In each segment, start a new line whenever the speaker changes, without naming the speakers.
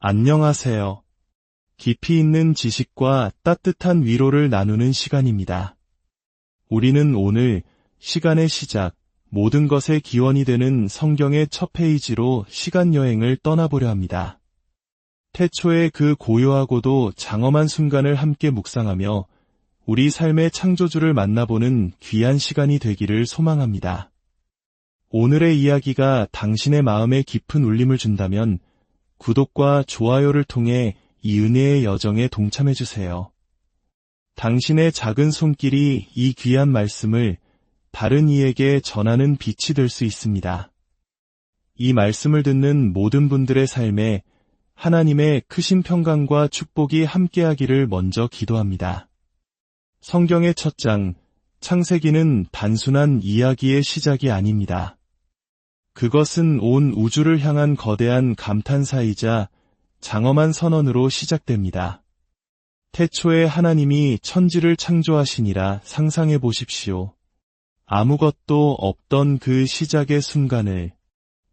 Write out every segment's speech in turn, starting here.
안녕하세요. 깊이 있는 지식과 따뜻한 위로를 나누는 시간입니다. 우리는 오늘 시간의 시작, 모든 것의 기원이 되는 성경의 첫 페이지로 시간 여행을 떠나보려 합니다. 태초의 그 고요하고도 장엄한 순간을 함께 묵상하며 우리 삶의 창조주를 만나보는 귀한 시간이 되기를 소망합니다. 오늘의 이야기가 당신의 마음에 깊은 울림을 준다면 구독과 좋아요를 통해 이 은혜의 여정에 동참해주세요. 당신의 작은 손길이 이 귀한 말씀을 다른 이에게 전하는 빛이 될 수 있습니다. 이 말씀을 듣는 모든 분들의 삶에 하나님의 크신 평강과 축복이 함께하기를 먼저 기도합니다. 성경의 첫 장, 창세기는 단순한 이야기의 시작이 아닙니다. 그것은 온 우주를 향한 거대한 감탄사이자 장엄한 선언으로 시작됩니다. 태초에 하나님이 천지를 창조하시니라 상상해 보십시오. 아무것도 없던 그 시작의 순간을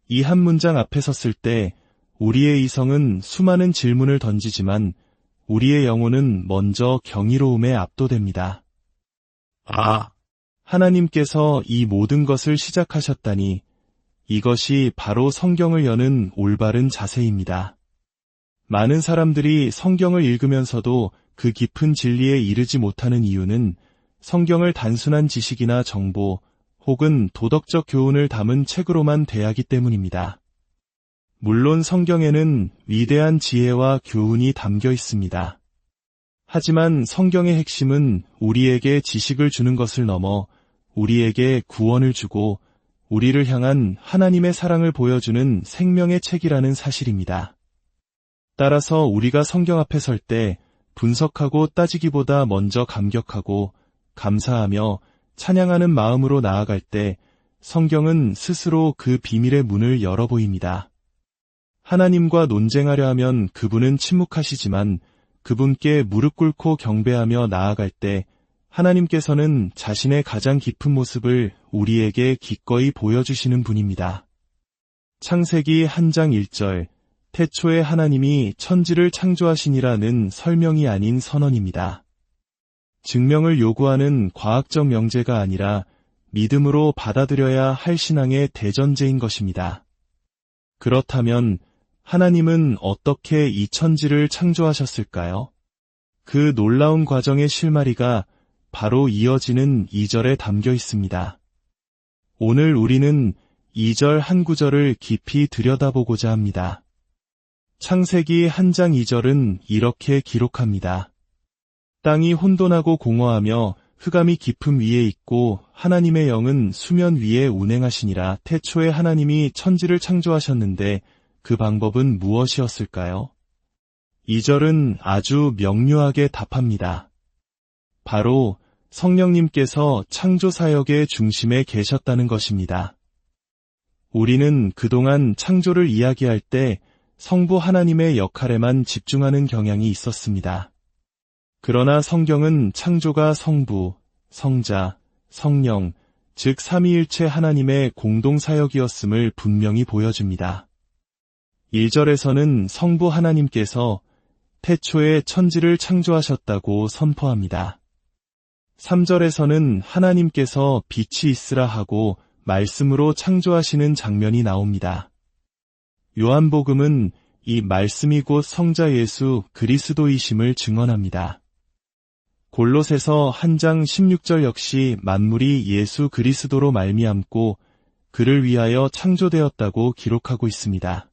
이 한 문장 앞에 섰을 때 우리의 이성은 수많은 질문을 던지지만 우리의 영혼은 먼저 경이로움에 압도됩니다. 하나님께서 이 모든 것을 시작하셨다니 이것이 바로 성경을 여는 올바른 자세입니다. 많은 사람들이 성경을 읽으면서도 그 깊은 진리에 이르지 못하는 이유는 성경을 단순한 지식이나 정보 혹은 도덕적 교훈을 담은 책으로만 대하기 때문입니다. 물론 성경에는 위대한 지혜와 교훈이 담겨 있습니다. 하지만 성경의 핵심은 우리에게 지식을 주는 것을 넘어 우리에게 구원을 주고 우리를 향한 하나님의 사랑을 보여주는 생명의 책이라는 사실입니다. 따라서 우리가 성경 앞에 설 때 분석하고 따지기보다 먼저 감격하고 감사하며 찬양하는 마음으로 나아갈 때 성경은 스스로 그 비밀의 문을 열어 보입니다. 하나님과 논쟁하려 하면 그분은 침묵하시지만 그분께 무릎 꿇고 경배하며 나아갈 때 하나님께서는 자신의 가장 깊은 모습을 우리에게 기꺼이 보여주시는 분입니다. 창세기 1장 1절, 태초에 하나님이 천지를 창조하시니라는 설명이 아닌 선언입니다. 증명을 요구하는 과학적 명제가 아니라 믿음으로 받아들여야 할 신앙의 대전제인 것입니다. 그렇다면 하나님은 어떻게 이 천지를 창조하셨을까요? 그 놀라운 과정의 실마리가 바로 이어지는 2절에 담겨 있습니다. 오늘 우리는 2절 한 구절을 깊이 들여다보고자 합니다. 창세기 1장 2절은 이렇게 기록합니다. 땅이 혼돈하고 공허하며 흑암이 깊음 위에 있고 하나님의 영은 수면 위에 운행하시니라. 태초에 하나님이 천지를 창조하셨는데 그 방법은 무엇이었을까요? 2절은 아주 명료하게 답합니다. 바로 성령님께서 창조사역의 중심에 계셨다는 것입니다. 우리는 그동안 창조를 이야기할 때 성부 하나님의 역할에만 집중하는 경향이 있었습니다. 그러나 성경은 창조가 성부, 성자, 성령, 즉 삼위일체 하나님의 공동사역이었음을 분명히 보여줍니다. 1절에서는 성부 하나님께서 태초에 천지를 창조하셨다고 선포합니다. 3절에서는 하나님께서 빛이 있으라 하고 말씀으로 창조하시는 장면이 나옵니다. 요한복음은 이 말씀이 곧 성자 예수 그리스도이심을 증언합니다. 골로새서 1장 16절 역시 만물이 예수 그리스도로 말미암고 그를 위하여 창조되었다고 기록하고 있습니다.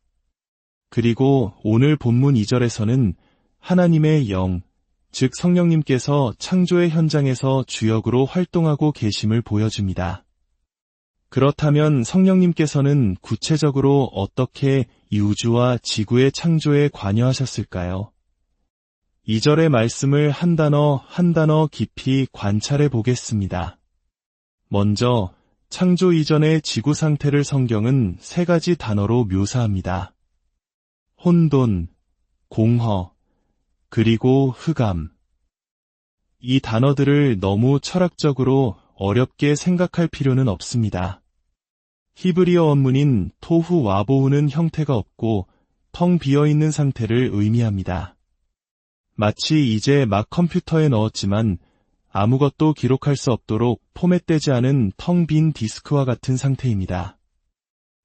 그리고 오늘 본문 2절에서는 하나님의 영, 즉 성령님께서 창조의 현장에서 주역으로 활동하고 계심을 보여줍니다. 그렇다면 성령님께서는 구체적으로 어떻게 이 우주와 지구의 창조에 관여하셨을까요? 2절의 말씀을 한 단어 한 단어 깊이 관찰해 보겠습니다. 먼저 창조 이전의 지구 상태를 성경은 3가지 단어로 묘사합니다. 혼돈, 공허, 그리고 흑암. 이 단어들을 너무 철학적으로 어렵게 생각할 필요는 없습니다. 히브리어 원문인 토후 와보우는 형태가 없고 텅 비어있는 상태를 의미합니다. 마치 이제 막 컴퓨터에 넣었지만 아무것도 기록할 수 없도록 포맷되지 않은 텅 빈 디스크와 같은 상태입니다.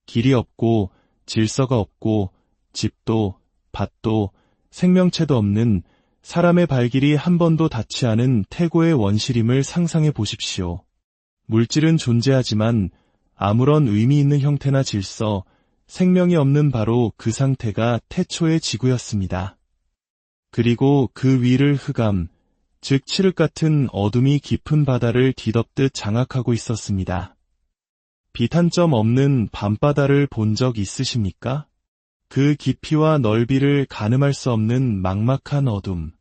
길이 없고 질서가 없고 집도 밭도 생명체도 없는 사람의 발길이 한 번도 닿지 않은 태고의 원시림을 상상해 보십시오. 물질은 존재하지만 아무런 의미 있는 형태나 질서, 생명이 없는 바로 그 상태가 태초의 지구였습니다. 그리고 그 위를 흑암, 즉 칠흑 같은 어둠이 깊은 바다를 뒤덮듯 장악하고 있었습니다. 빛 한 점 없는 밤바다를 본 적 있으십니까? 그 깊이와 넓이를 가늠할 수 없는 막막한 어둠.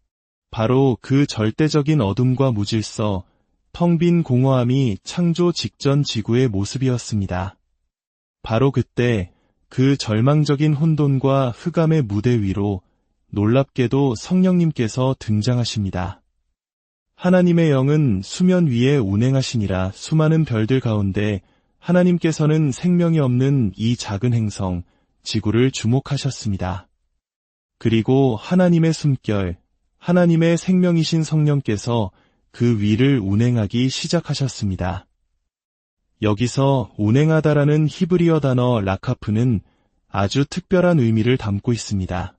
바로 그 절대적인 어둠과 무질서, 텅 빈 공허함이 창조 직전 지구의 모습이었습니다. 바로 그때 그 절망적인 혼돈과 흑암의 무대 위로 놀랍게도 성령님께서 등장하십니다. 하나님의 영은 수면 위에 운행하시니라. 수많은 별들 가운데 하나님께서는 생명이 없는 이 작은 행성, 지구를 주목하셨습니다. 그리고 하나님의 숨결, 하나님의 생명이신 성령께서 그 위를 운행하기 시작하셨습니다. 여기서 운행하다라는 히브리어 단어 라카프는 아주 특별한 의미를 담고 있습니다.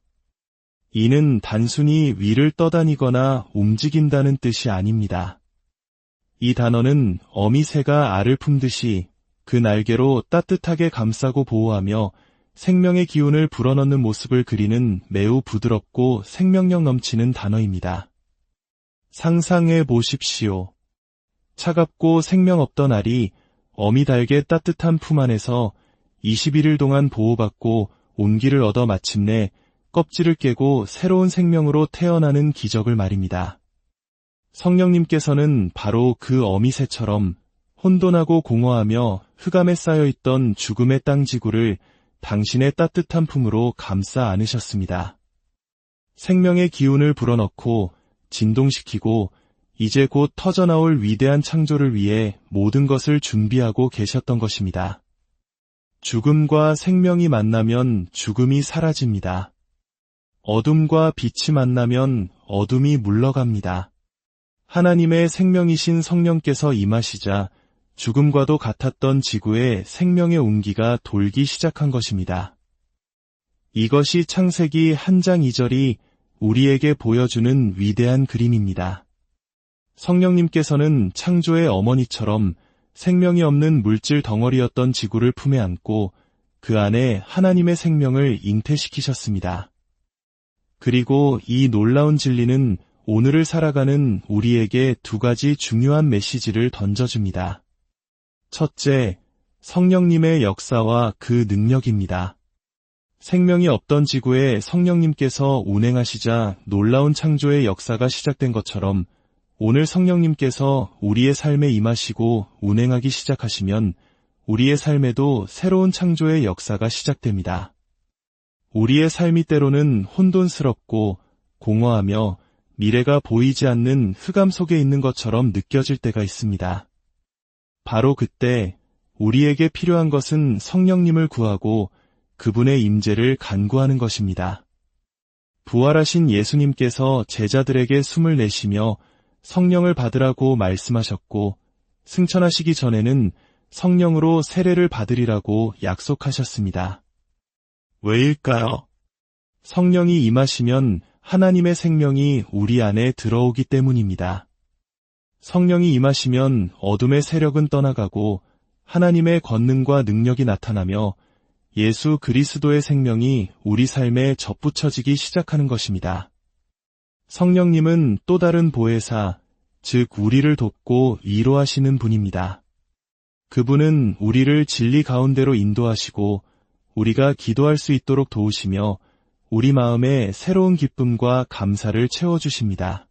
이는 단순히 위를 떠다니거나 움직인다는 뜻이 아닙니다. 이 단어는 어미새가 알을 품듯이 그 날개로 따뜻하게 감싸고 보호하며 생명의 기운을 불어넣는 모습을 그리는 매우 부드럽고 생명력 넘치는 단어입니다. 상상해 보십시오. 차갑고 생명 없던 알이 어미 닭의 따뜻한 품 안에서 21일 동안 보호받고 온기를 얻어 마침내 껍질을 깨고 새로운 생명으로 태어나는 기적을 말입니다. 성령님께서는 바로 그 어미새처럼 혼돈하고 공허하며 흑암에 쌓여있던 죽음의 땅 지구를 당신의 따뜻한 품으로 감싸 안으셨습니다. 생명의 기운을 불어넣고 진동시키고 이제 곧 터져나올 위대한 창조를 위해 모든 것을 준비하고 계셨던 것입니다. 죽음과 생명이 만나면 죽음이 사라집니다. 어둠과 빛이 만나면 어둠이 물러갑니다. 하나님의 생명이신 성령께서 임하시자 죽음과도 같았던 지구에 생명의 온기가 돌기 시작한 것입니다. 이것이 창세기 1장 2절이 우리에게 보여주는 위대한 그림입니다. 성령님께서는 창조의 어머니처럼 생명이 없는 물질 덩어리였던 지구를 품에 안고 그 안에 하나님의 생명을 잉태시키셨습니다. 그리고 이 놀라운 진리는 오늘을 살아가는 우리에게 두 가지 중요한 메시지를 던져줍니다. 첫째, 성령님의 역사와 그 능력입니다. 생명이 없던 지구에 성령님께서 운행하시자 놀라운 창조의 역사가 시작된 것처럼 오늘 성령님께서 우리의 삶에 임하시고 운행하기 시작하시면 우리의 삶에도 새로운 창조의 역사가 시작됩니다. 우리의 삶이 때로는 혼돈스럽고 공허하며 미래가 보이지 않는 흑암 속에 있는 것처럼 느껴질 때가 있습니다. 바로 그때 우리에게 필요한 것은 성령님을 구하고 그분의 임재를 간구하는 것입니다. 부활하신 예수님께서 제자들에게 숨을 내쉬며 성령을 받으라고 말씀하셨고 승천하시기 전에는 성령으로 세례를 받으리라고 약속하셨습니다. 왜일까요? 성령이 임하시면 하나님의 생명이 우리 안에 들어오기 때문입니다. 성령이 임하시면 어둠의 세력은 떠나가고 하나님의 권능과 능력이 나타나며 예수 그리스도의 생명이 우리 삶에 접붙여지기 시작하는 것입니다. 성령님은 또 다른 보혜사, 즉 우리를 돕고 위로하시는 분입니다. 그분은 우리를 진리 가운데로 인도하시고 우리가 기도할 수 있도록 도우시며 우리 마음에 새로운 기쁨과 감사를 채워주십니다.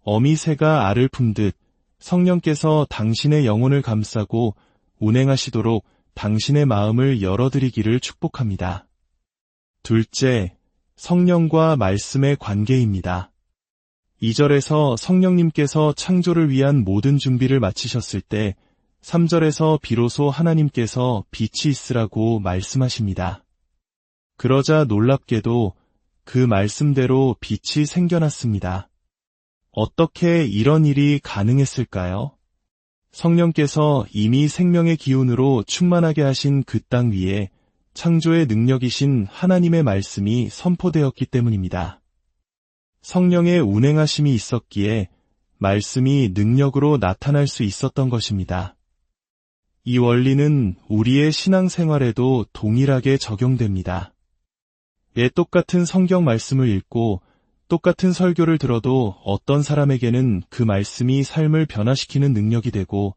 어미새가 알을 품듯 성령께서 당신의 영혼을 감싸고 운행하시도록 당신의 마음을 열어드리기를 축복합니다. 둘째, 성령과 말씀의 관계입니다. 2절에서 성령님께서 창조를 위한 모든 준비를 마치셨을 때 3절에서 비로소 하나님께서 빛이 있으라고 말씀하십니다. 그러자 놀랍게도 그 말씀대로 빛이 생겨났습니다. 어떻게 이런 일이 가능했을까요? 성령께서 이미 생명의 기운으로 충만하게 하신 그 땅 위에 창조의 능력이신 하나님의 말씀이 선포되었기 때문입니다. 성령의 운행하심이 있었기에 말씀이 능력으로 나타날 수 있었던 것입니다. 이 원리는 우리의 신앙생활에도 동일하게 적용됩니다. 똑같은 성경 말씀을 읽고 똑같은 설교를 들어도 어떤 사람에게는 그 말씀이 삶을 변화시키는 능력이 되고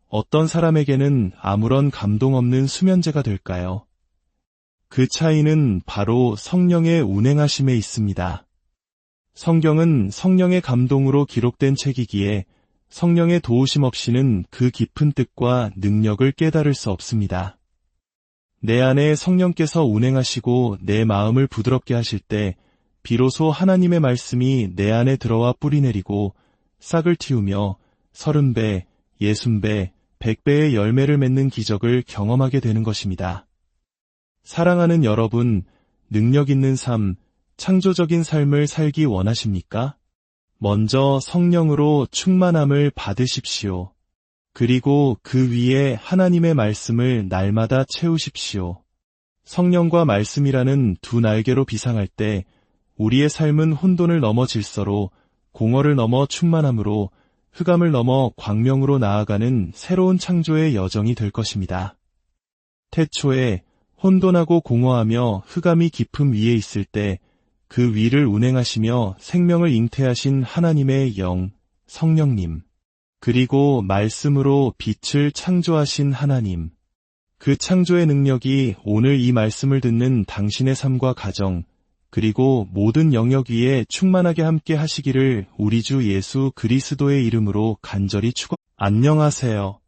어떤 사람에게는 아무런 감동 없는 수면제가 될까요? 그 차이는 바로 성령의 운행하심에 있습니다. 성경은 성령의 감동으로 기록된 책이기에 성령의 도우심 없이는 그 깊은 뜻과 능력을 깨달을 수 없습니다. 내 안에 성령께서 운행하시고 내 마음을 부드럽게 하실 때 비로소 하나님의 말씀이 내 안에 들어와 뿌리내리고 싹을 틔우며 30배, 60배, 100배의 열매를 맺는 기적을 경험하게 되는 것입니다. 사랑하는 여러분, 능력 있는 삶, 창조적인 삶을 살기 원하십니까? 먼저 성령으로 충만함을 받으십시오. 그리고 그 위에 하나님의 말씀을 날마다 채우십시오. 성령과 말씀이라는 두 날개로 비상할 때 우리의 삶은 혼돈을 넘어 질서로, 공허를 넘어 충만함으로, 흑암을 넘어 광명으로 나아가는 새로운 창조의 여정이 될 것입니다. 태초에 혼돈하고 공허하며 흑암이 깊음 위에 있을 때 그 위를 운행하시며 생명을 잉태하신 하나님의 영, 성령님, 그리고 말씀으로 빛을 창조하신 하나님, 그 창조의 능력이 오늘 이 말씀을 듣는 당신의 삶과 가정, 그리고 모든 영역 위에 충만하게 함께 하시기를 우리 주 예수 그리스도의 이름으로 간절히 안녕하세요.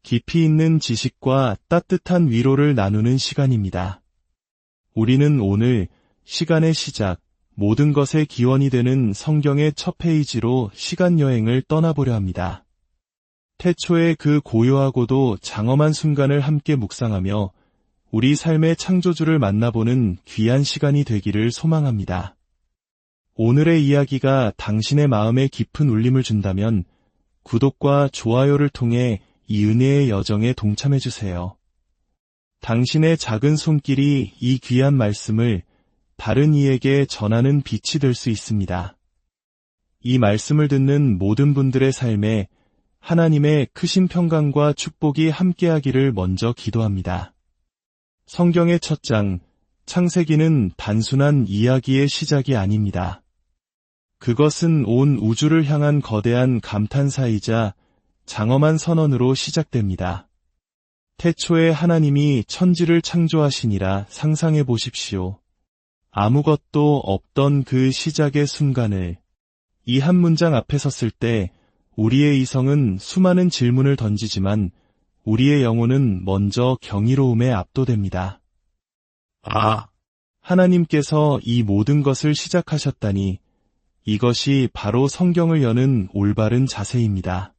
깊이 있는 지식과 따뜻한 위로를 나누는 시간입니다. 우리는 오늘 시간의 시작, 모든 것의 기원이 되는 성경의 첫 페이지로 시간여행을 떠나보려 합니다. 태초의 그 고요하고도 장엄한 순간을 함께 묵상하며 우리 삶의 창조주를 만나보는 귀한 시간이 되기를 소망합니다. 오늘의 이야기가 당신의 마음에 깊은 울림을 준다면 구독과 좋아요를 통해 이 은혜의 여정에 동참해주세요. 당신의 작은 손길이 이 귀한 말씀을 다른 이에게 전하는 빛이 될 수 있습니다. 이 말씀을 듣는 모든 분들의 삶에 하나님의 크신 평강과 축복이 함께하기를 먼저 기도합니다. 성경의 첫 장, 창세기는 단순한 이야기의 시작이 아닙니다. 그것은 온 우주를 향한 거대한 감탄사이자 장엄한 선언으로 시작됩니다. 태초에 하나님이 천지를 창조하시니라 상상해 보십시오. 아무것도 없던 그 시작의 순간을 이 한 문장 앞에 섰을 때 우리의 이성은 수많은 질문을 던지지만 우리의 영혼은 먼저 경이로움에 압도됩니다. 하나님께서 이 모든 것을 시작하셨다니 이것이 바로 성경을 여는 올바른 자세입니다.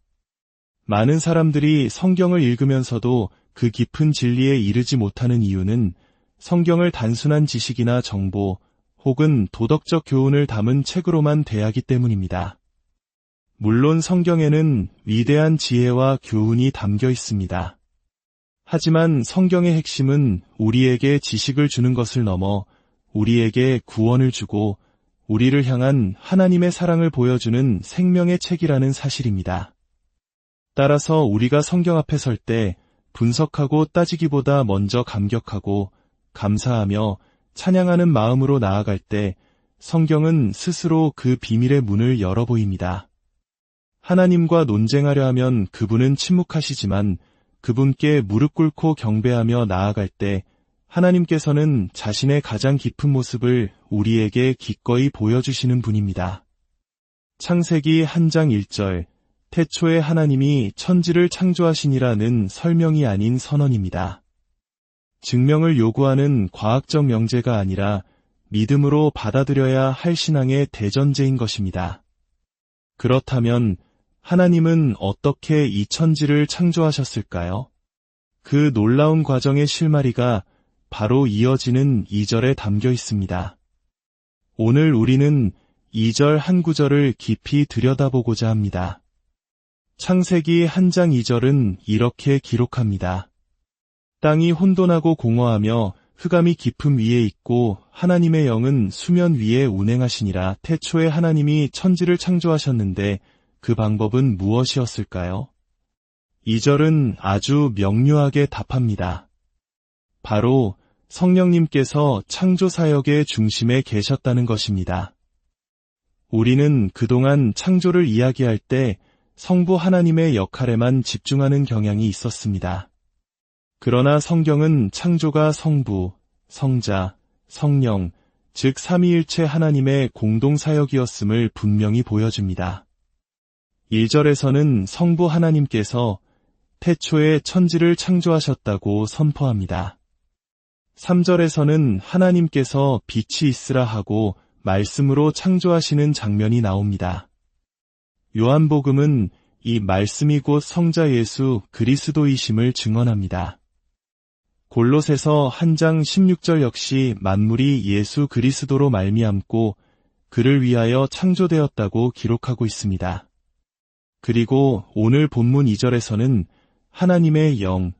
많은 사람들이 성경을 읽으면서도 그 깊은 진리에 이르지 못하는 이유는 성경을 단순한 지식이나 정보 혹은 도덕적 교훈을 담은 책으로만 대하기 때문입니다. 물론 성경에는 위대한 지혜와 교훈이 담겨 있습니다. 하지만 성경의 핵심은 우리에게 지식을 주는 것을 넘어 우리에게 구원을 주고 우리를 향한 하나님의 사랑을 보여주는 생명의 책이라는 사실입니다. 따라서 우리가 성경 앞에 설 때 분석하고 따지기보다 먼저 감격하고 감사하며 찬양하는 마음으로 나아갈 때 성경은 스스로 그 비밀의 문을 열어 보입니다. 하나님과 논쟁하려 하면 그분은 침묵하시지만 그분께 무릎 꿇고 경배하며 나아갈 때 하나님께서는 자신의 가장 깊은 모습을 우리에게 기꺼이 보여주시는 분입니다. 창세기 1장 1절, 태초에 하나님이 천지를 창조하시니라는 설명이 아닌 선언입니다. 증명을 요구하는 과학적 명제가 아니라 믿음으로 받아들여야 할 신앙의 대전제인 것입니다. 그렇다면 하나님은 어떻게 이 천지를 창조하셨을까요? 그 놀라운 과정의 실마리가 바로 이어지는 2절에 담겨 있습니다. 오늘 우리는 2절 한 구절을 깊이 들여다보고자 합니다. 창세기 1장 2절은 이렇게 기록합니다. 땅이 혼돈하고 공허하며 흑암이 깊음 위에 있고 하나님의 영은 수면 위에 운행하시니라. 태초에 하나님이 천지를 창조하셨는데 그 방법은 무엇이었을까요? 2절은 아주 명료하게 답합니다. 바로 성령님께서 창조 사역의 중심에 계셨다는 것입니다. 우리는 그동안 창조를 이야기할 때 성부 하나님의 역할에만 집중하는 경향이 있었습니다. 그러나 성경은 창조가 성부, 성자, 성령, 즉 삼위일체 하나님의 공동사역이었음을 분명히 보여줍니다. 1절에서는 성부 하나님께서 태초에 천지를 창조하셨다고 선포합니다. 3절에서는 하나님께서 빛이 있으라 하고 말씀으로 창조하시는 장면이 나옵니다. 요한복음은 이 말씀이 곧 성자 예수 그리스도이심을 증언합니다. 골로새서 1장 16절 역시 만물이 예수 그리스도로 말미암고 그를 위하여 창조되었다고 기록하고 있습니다. 그리고 오늘 본문 2절에서는 하나님의 영,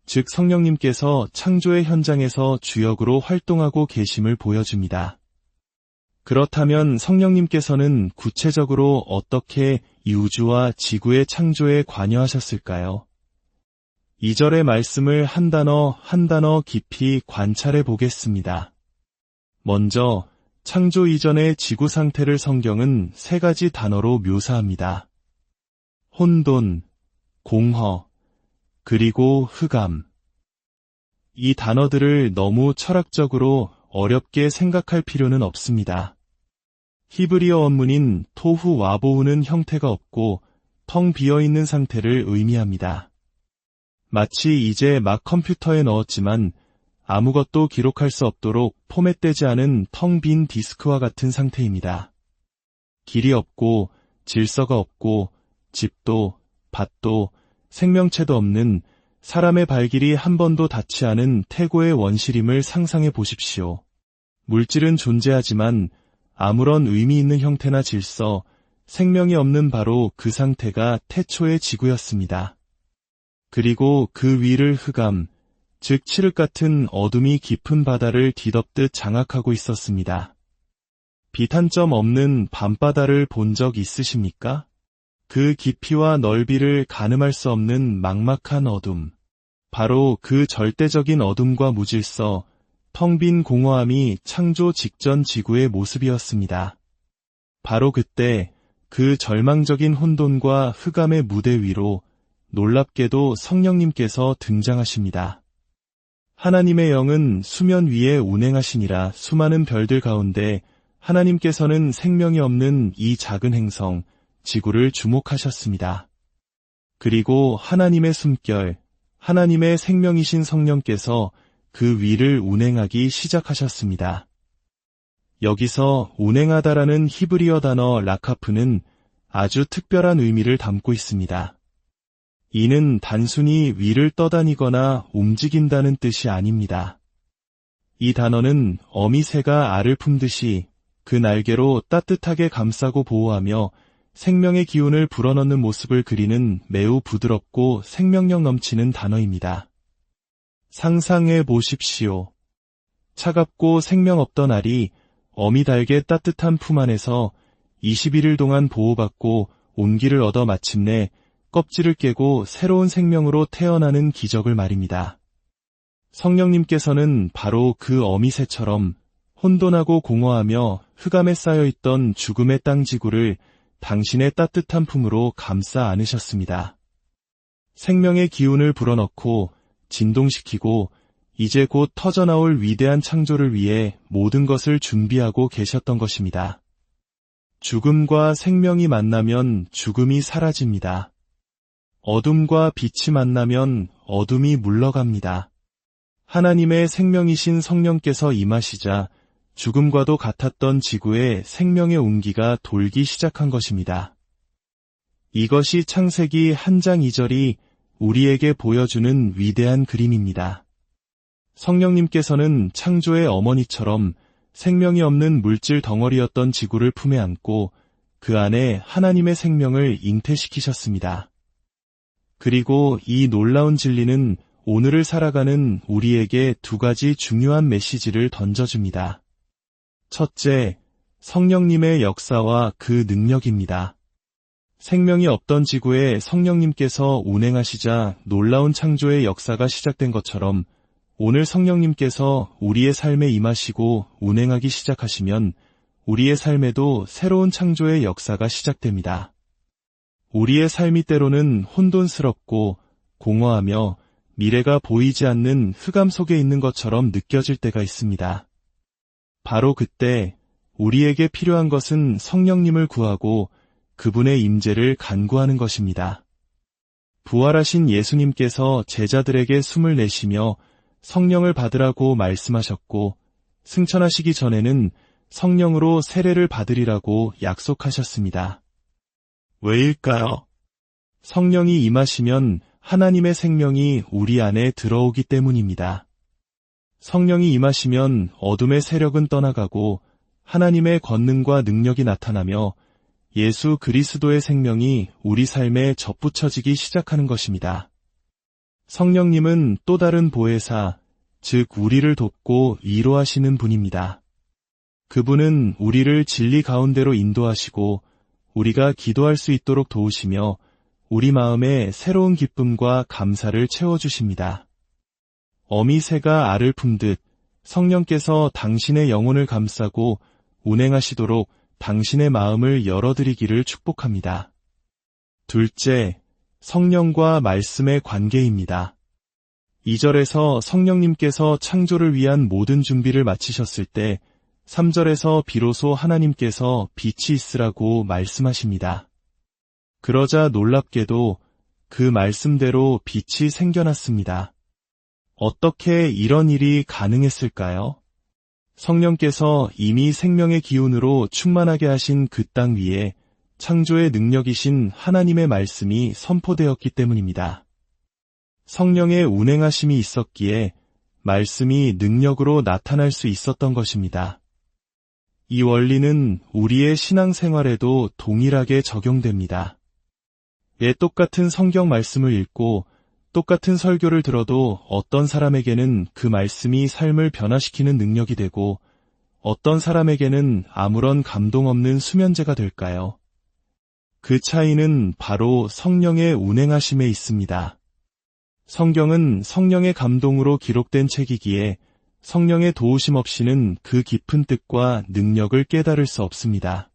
즉 성령님께서 창조의 현장에서 주역으로 활동하고 계심을 보여줍니다. 그렇다면 성령님께서는 구체적으로 어떻게 이 우주와 지구의 창조에 관여하셨을까요? 2절의 말씀을 한 단어 한 단어 깊이 관찰해 보겠습니다. 먼저 창조 이전의 지구 상태를 성경은 3가지 단어로 묘사합니다. 혼돈, 공허, 그리고 흑암. 이 단어들을 너무 철학적으로 어렵게 생각할 필요는 없습니다. 히브리어 원문인 토후 와보우는 형태가 없고 텅 비어있는 상태를 의미합니다. 마치 이제 막 컴퓨터에 넣었지만 아무것도 기록할 수 없도록 포맷되지 않은 텅 빈 디스크와 같은 상태입니다. 길이 없고 질서가 없고 집도 밭도 생명체도 없는 사람의 발길이 한 번도 닿지 않은 태고의 원시림을 상상해 보십시오. 물질은 존재하지만 아무런 의미 있는 형태나 질서, 생명이 없는 바로 그 상태가 태초의 지구였습니다. 그리고 그 위를 흑암, 즉 칠흑 같은 어둠이 깊은 바다를 뒤덮듯 장악하고 있었습니다. 빛 한 점 없는 밤바다를 본 적 있으십니까? 그 깊이와 넓이를 가늠할 수 없는 막막한 어둠. 바로 그 절대적인 어둠과 무질서, 텅 빈 공허함이 창조 직전 지구의 모습이었습니다. 바로 그때 그 절망적인 혼돈과 흑암의 무대 위로 놀랍게도 성령님께서 등장하십니다. 하나님의 영은 수면 위에 운행하시니라. 수많은 별들 가운데 하나님께서는 생명이 없는 이 작은 행성, 지구를 주목하셨습니다. 그리고 하나님의 숨결, 하나님의 생명이신 성령께서 그 위를 운행하기 시작하셨습니다. 여기서 운행하다라는 히브리어 단어 라카프는 아주 특별한 의미를 담고 있습니다. 이는 단순히 위를 떠다니거나 움직인다는 뜻이 아닙니다. 이 단어는 어미새가 알을 품듯이 그 날개로 따뜻하게 감싸고 보호하며 생명의 기운을 불어넣는 모습을 그리는 매우 부드럽고 생명력 넘치는 단어입니다. 상상해 보십시오. 차갑고 생명 없던 알이 어미 닭의 따뜻한 품 안에서 21일 동안 보호받고 온기를 얻어 마침내 껍질을 깨고 새로운 생명으로 태어나는 기적을 말입니다. 성령님께서는 바로 그 어미새처럼 혼돈하고 공허하며 흑암에 쌓여있던 죽음의 땅 지구를 당신의 따뜻한 품으로 감싸 안으셨습니다. 생명의 기운을 불어넣고 진동시키고 이제 곧 터져나올 위대한 창조를 위해 모든 것을 준비하고 계셨던 것입니다. 죽음과 생명이 만나면 죽음이 사라집니다. 어둠과 빛이 만나면 어둠이 물러갑니다. 하나님의 생명이신 성령께서 임하시자 죽음과도 같았던 지구에 생명의 온기가 돌기 시작한 것입니다. 이것이 창세기 1장 2절이 우리에게 보여주는 위대한 그림입니다. 성령님께서는 창조의 어머니처럼 생명이 없는 물질 덩어리였던 지구를 품에 안고 그 안에 하나님의 생명을 잉태시키셨습니다. 그리고 이 놀라운 진리는 오늘을 살아가는 우리에게 두 가지 중요한 메시지를 던져줍니다. 첫째, 성령님의 역사와 그 능력입니다. 생명이 없던 지구에 성령님께서 운행하시자 놀라운 창조의 역사가 시작된 것처럼 오늘 성령님께서 우리의 삶에 임하시고 운행하기 시작하시면 우리의 삶에도 새로운 창조의 역사가 시작됩니다. 우리의 삶이 때로는 혼돈스럽고 공허하며 미래가 보이지 않는 흑암 속에 있는 것처럼 느껴질 때가 있습니다. 바로 그때 우리에게 필요한 것은 성령님을 구하고 그분의 임재를 간구하는 것입니다. 부활하신 예수님께서 제자들에게 숨을 내쉬며 성령을 받으라고 말씀하셨고 승천하시기 전에는 성령으로 세례를 받으리라고 약속하셨습니다. 왜일까요? 성령이 임하시면 하나님의 생명이 우리 안에 들어오기 때문입니다. 성령이 임하시면 어둠의 세력은 떠나가고 하나님의 권능과 능력이 나타나며 예수 그리스도의 생명이 우리 삶에 접붙여지기 시작하는 것입니다. 성령님은 또 다른 보혜사, 즉 우리를 돕고 위로하시는 분입니다. 그분은 우리를 진리 가운데로 인도하시고 우리가 기도할 수 있도록 도우시며 우리 마음에 새로운 기쁨과 감사를 채워주십니다. 어미 새가 알을 품듯 성령께서 당신의 영혼을 감싸고 운행하시도록 당신의 마음을 열어드리기를 축복합니다. 둘째, 성령과 말씀의 관계입니다. 2절에서 성령님께서 창조를 위한 모든 준비를 마치셨을 때 3절에서 비로소 하나님께서 빛이 있으라고 말씀하십니다. 그러자 놀랍게도 그 말씀대로 빛이 생겨났습니다. 어떻게 이런 일이 가능했을까요? 성령께서 이미 생명의 기운으로 충만하게 하신 그 땅 위에 창조의 능력이신 하나님의 말씀이 선포되었기 때문입니다. 성령의 운행하심이 있었기에 말씀이 능력으로 나타날 수 있었던 것입니다. 이 원리는 우리의 신앙생활에도 동일하게 적용됩니다. 똑같은 성경 말씀을 읽고 똑같은 설교를 들어도 어떤 사람에게는 그 말씀이 삶을 변화시키는 능력이 되고 어떤 사람에게는 아무런 감동 없는 수면제가 될까요? 그 차이는 바로 성령의 운행하심에 있습니다. 성경은 성령의 감동으로 기록된 책이기에 성령의 도우심 없이는 그 깊은 뜻과 능력을 깨달을 수 없습니다.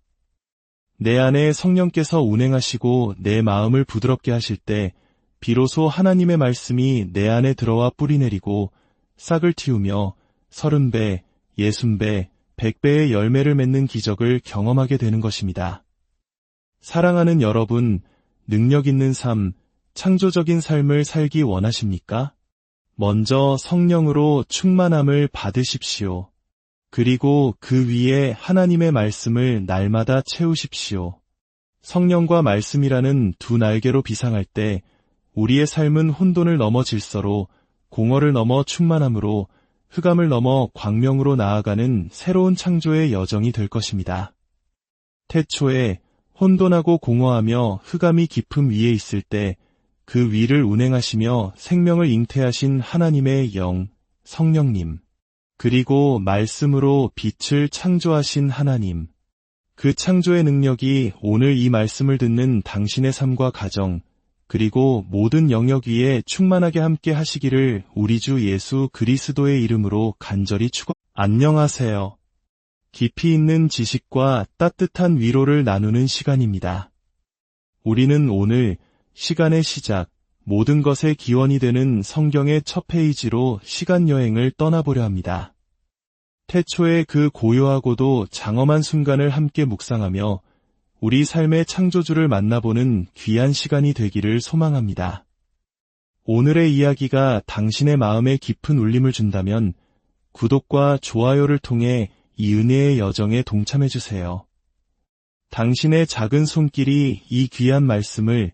내 안에 성령께서 운행하시고 내 마음을 부드럽게 하실 때 비로소 하나님의 말씀이 내 안에 들어와 뿌리내리고 싹을 틔우며 30배, 60배, 100배의 열매를 맺는 기적을 경험하게 되는 것입니다. 사랑하는 여러분, 능력 있는 삶, 창조적인 삶을 살기 원하십니까? 먼저 성령으로 충만함을 받으십시오. 그리고 그 위에 하나님의 말씀을 날마다 채우십시오. 성령과 말씀이라는 두 날개로 비상할 때 우리의 삶은 혼돈을 넘어 질서로, 공허를 넘어 충만함으로, 흑암을 넘어 광명으로 나아가는 새로운 창조의 여정이 될 것입니다. 태초에 혼돈하고 공허하며 흑암이 깊음 위에 있을 때 그 위를 운행하시며 생명을 잉태하신 하나님의 영, 성령님, 그리고 말씀으로 빛을 창조하신 하나님, 그 창조의 능력이 오늘 이 말씀을 듣는 당신의 삶과 가정, 그리고 모든 영역 위에 충만하게 함께 하시기를 우리 주 예수 그리스도의 이름으로 간절히 안녕하세요. 깊이 있는 지식과 따뜻한 위로를 나누는 시간입니다. 우리는 오늘 시간의 시작, 모든 것의 기원이 되는 성경의 첫 페이지로 시간여행을 떠나보려 합니다. 태초의 그 고요하고도 장엄한 순간을 함께 묵상하며 우리 삶의 창조주를 만나보는 귀한 시간이 되기를 소망합니다. 오늘의 이야기가 당신의 마음에 깊은 울림을 준다면 구독과 좋아요를 통해 이 은혜의 여정에 동참해주세요. 당신의 작은 손길이 이 귀한 말씀을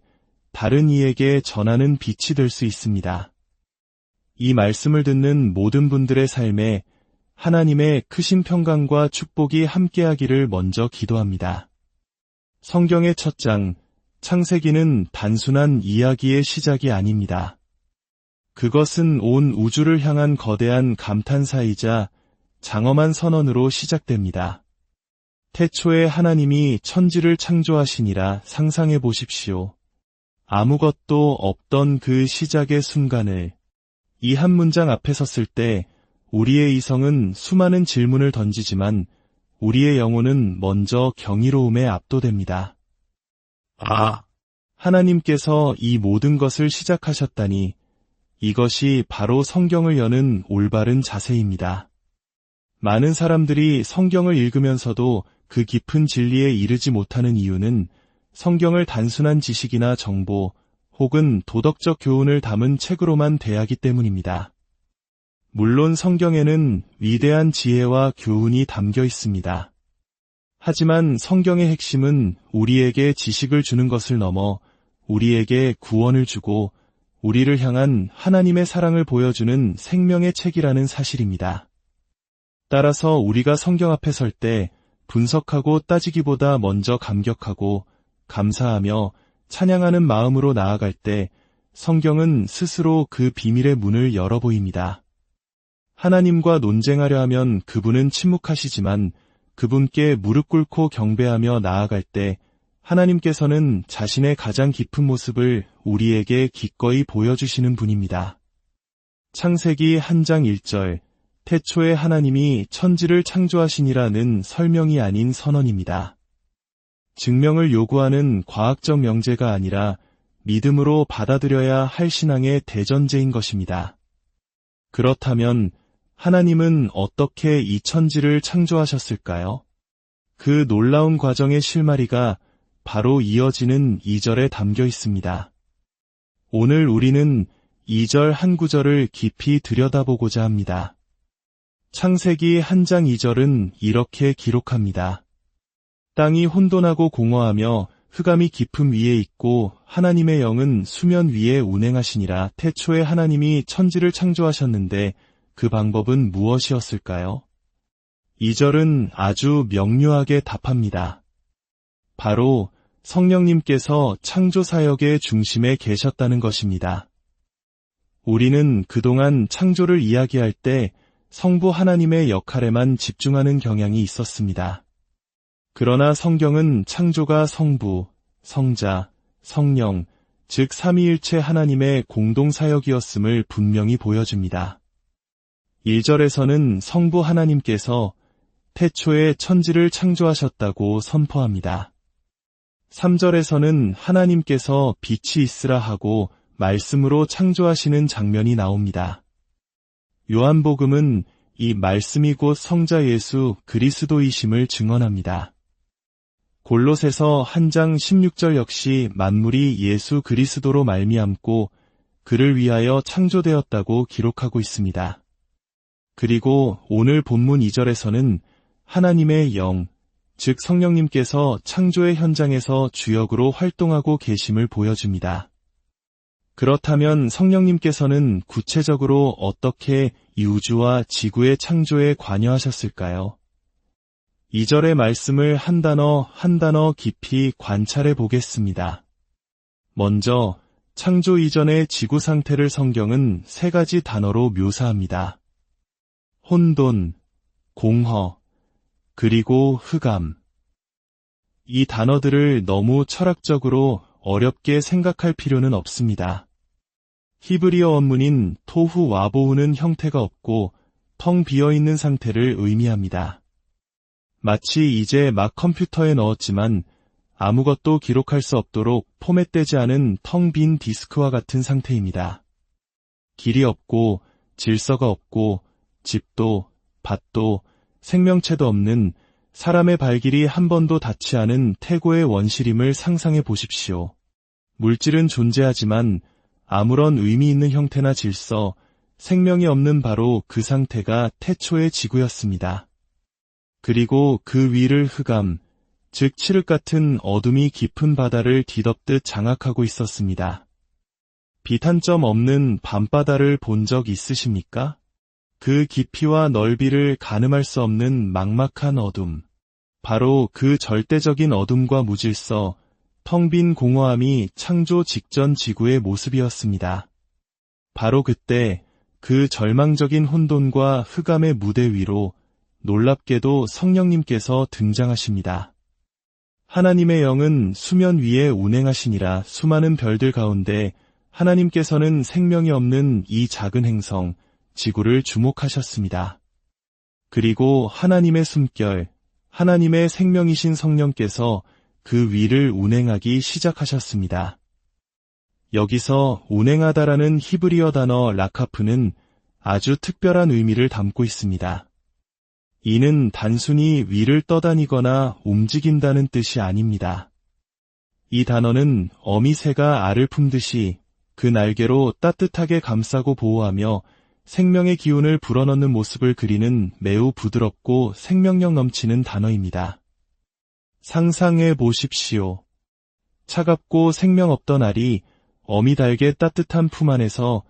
다른 이에게 전하는 빛이 될 수 있습니다. 이 말씀을 듣는 모든 분들의 삶에 하나님의 크신 평강과 축복이 함께하기를 먼저 기도합니다. 성경의 첫 장, 창세기는 단순한 이야기의 시작이 아닙니다. 그것은 온 우주를 향한 거대한 감탄사이자 장엄한 선언으로 시작됩니다. 태초에 하나님이 천지를 창조하시니라 상상해 보십시오. 아무것도 없던 그 시작의 순간을 이 한 문장 앞에 섰을 때 우리의 이성은 수많은 질문을 던지지만 우리의 영혼은 먼저 경이로움에 압도됩니다. 하나님께서 이 모든 것을 시작하셨다니 이것이 바로 성경을 여는 올바른 자세입니다. 많은 사람들이 성경을 읽으면서도 그 깊은 진리에 이르지 못하는 이유는 성경을 단순한 지식이나 정보 혹은 도덕적 교훈을 담은 책으로만 대하기 때문입니다. 물론 성경에는 위대한 지혜와 교훈이 담겨 있습니다. 하지만 성경의 핵심은 우리에게 지식을 주는 것을 넘어 우리에게 구원을 주고 우리를 향한 하나님의 사랑을 보여주는 생명의 책이라는 사실입니다. 따라서 우리가 성경 앞에 설 때 분석하고 따지기보다 먼저 감격하고 감사하며 찬양하는 마음으로 나아갈 때 성경은 스스로 그 비밀의 문을 열어 보입니다. 하나님과 논쟁하려 하면 그분은 침묵하시지만 그분께 무릎 꿇고 경배하며 나아갈 때 하나님께서는 자신의 가장 깊은 모습을 우리에게 기꺼이 보여주시는 분입니다. 창세기 1장 1절, 태초에 하나님이 천지를 창조하시니라는 설명이 아닌 선언입니다. 증명을 요구하는 과학적 명제가 아니라 믿음으로 받아들여야 할 신앙의 대전제인 것입니다. 그렇다면 하나님은 어떻게 이 천지를 창조하셨을까요? 그 놀라운 과정의 실마리가 바로 이어지는 2절에 담겨 있습니다. 오늘 우리는 2절 한 구절을 깊이 들여다보고자 합니다. 창세기 1장 2절은 이렇게 기록합니다. 땅이 혼돈하고 공허하며 흑암이 깊음 위에 있고 하나님의 영은 수면 위에 운행하시니라. 태초에 하나님이 천지를 창조하셨는데 그 방법은 무엇이었을까요? 2절은 아주 명료하게 답합니다. 바로 성령님께서 창조 사역의 중심에 계셨다는 것입니다. 우리는 그동안 창조를 이야기할 때 성부 하나님의 역할에만 집중하는 경향이 있었습니다. 그러나 성경은 창조가 성부, 성자, 성령, 즉 삼위일체 하나님의 공동사역이었음을 분명히 보여줍니다. 1절에서는 성부 하나님께서 태초에 천지를 창조하셨다고 선포합니다. 3절에서는 하나님께서 빛이 있으라 하고 말씀으로 창조하시는 장면이 나옵니다. 요한복음은 이 말씀이 곧 성자 예수 그리스도이심을 증언합니다. 골로새서 1장 16절 역시 만물이 예수 그리스도로 말미암고 그를 위하여 창조되었다고 기록하고 있습니다. 그리고 오늘 본문 2절에서는 하나님의 영, 즉 성령님께서 창조의 현장에서 주역으로 활동하고 계심을 보여줍니다. 그렇다면 성령님께서는 구체적으로 어떻게 이 우주와 지구의 창조에 관여하셨을까요? 2절의 말씀을 한 단어 한 단어 깊이 관찰해 보겠습니다. 먼저 창조 이전의 지구 상태를 성경은 3가지 단어로 묘사합니다. 혼돈, 공허, 그리고 흑암. 이 단어들을 너무 철학적으로 어렵게 생각할 필요는 없습니다. 히브리어 원문인 토후 와보우는 형태가 없고 텅 비어있는 상태를 의미합니다. 마치 이제 막 컴퓨터에 넣었지만 아무것도 기록할 수 없도록 포맷되지 않은 텅 빈 디스크와 같은 상태입니다. 길이 없고 질서가 없고 집도 밭도 생명체도 없는 사람의 발길이 한 번도 닿지 않은 태고의 원시림을 상상해 보십시오. 물질은 존재하지만 아무런 의미 있는 형태나 질서, 생명이 없는 바로 그 상태가 태초의 지구였습니다. 그리고 그 위를 흑암, 즉 칠흑 같은 어둠이 깊은 바다를 뒤덮듯 장악하고 있었습니다. 빛 한 점 없는 밤바다를 본 적 있으십니까? 그 깊이와 넓이를 가늠할 수 없는 막막한 어둠. 바로 그 절대적인 어둠과 무질서, 텅 빈 공허함이 창조 직전 지구의 모습이었습니다. 바로 그때 그 절망적인 혼돈과 흑암의 무대 위로 놀랍게도 성령님께서 등장하십니다. 하나님의 영은 수면 위에 운행하시니라. 수많은 별들 가운데 하나님께서는 생명이 없는 이 작은 행성, 지구를 주목하셨습니다. 그리고 하나님의 숨결, 하나님의 생명이신 성령께서 그 위를 운행하기 시작하셨습니다. 여기서 운행하다라는 히브리어 단어 라카프는 아주 특별한 의미를 담고 있습니다. 이는 단순히 위를 떠다니거나 움직인다는 뜻이 아닙니다. 이 단어는 어미새가 알을 품듯이 그 날개로 따뜻하게 감싸고 보호하며 생명의 기운을 불어넣는 모습을 그리는 매우 부드럽고 생명력 넘치는 단어입니다. 상상해 보십시오. 차갑고 생명 없던 알이 어미닭의 따뜻한 품 안에서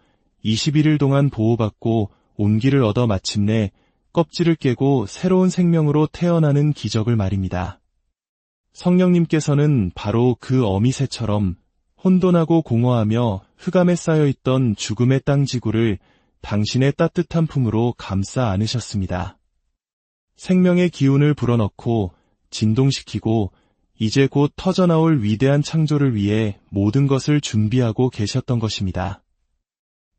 21일 동안 보호받고 온기를 얻어 마침내 껍질을 깨고 새로운 생명으로 태어나는 기적을 말입니다. 성령님께서는 바로 그 어미새처럼 혼돈하고 공허하며 흑암에 쌓여있던 죽음의 땅 지구를 당신의 따뜻한 품으로 감싸 안으셨습니다. 생명의 기운을 불어넣고 진동시키고 이제 곧 터져나올 위대한 창조를 위해 모든 것을 준비하고 계셨던 것입니다.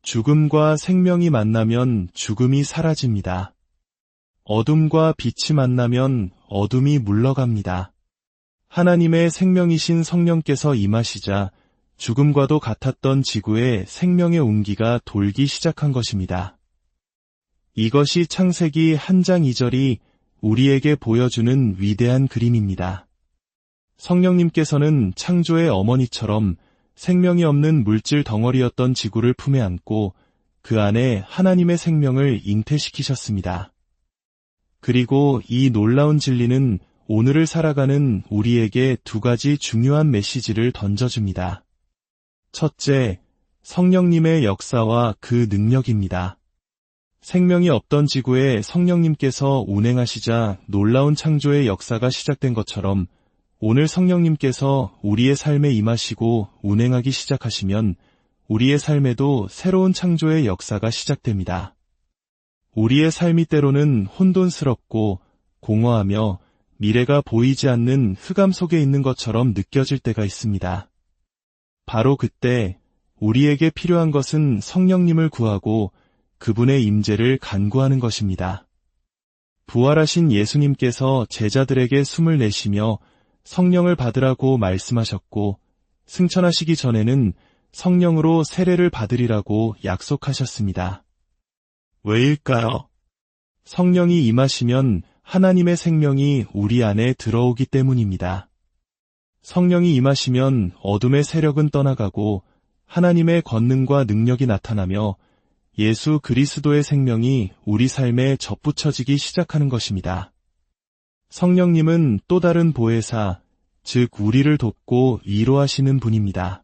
죽음과 생명이 만나면 죽음이 사라집니다. 어둠과 빛이 만나면 어둠이 물러갑니다. 하나님의 생명이신 성령께서 임하시자 죽음과도 같았던 지구에 생명의 온기가 돌기 시작한 것입니다. 이것이 창세기 1장 2절이 우리에게 보여주는 위대한 그림입니다. 성령님께서는 창조의 어머니처럼 생명이 없는 물질 덩어리였던 지구를 품에 안고 그 안에 하나님의 생명을 잉태시키셨습니다. 그리고 이 놀라운 진리는 오늘을 살아가는 우리에게 두 가지 중요한 메시지를 던져줍니다. 첫째, 성령님의 역사와 그 능력입니다. 생명이 없던 지구에 성령님께서 운행하시자 놀라운 창조의 역사가 시작된 것처럼 오늘 성령님께서 우리의 삶에 임하시고 운행하기 시작하시면 우리의 삶에도 새로운 창조의 역사가 시작됩니다. 우리의 삶이 때로는 혼돈스럽고 공허하며 미래가 보이지 않는 흑암 속에 있는 것처럼 느껴질 때가 있습니다. 바로 그때 우리에게 필요한 것은 성령님을 구하고 그분의 임재를 간구하는 것입니다. 부활하신 예수님께서 제자들에게 숨을 내쉬며 성령을 받으라고 말씀하셨고 승천하시기 전에는 성령으로 세례를 받으리라고 약속하셨습니다. 왜일까요? 성령이 임하시면 하나님의 생명이 우리 안에 들어오기 때문입니다. 성령이 임하시면 어둠의 세력은 떠나가고 하나님의 권능과 능력이 나타나며 예수 그리스도의 생명이 우리 삶에 접붙여지기 시작하는 것입니다. 성령님은 또 다른 보혜사, 즉 우리를 돕고 위로하시는 분입니다.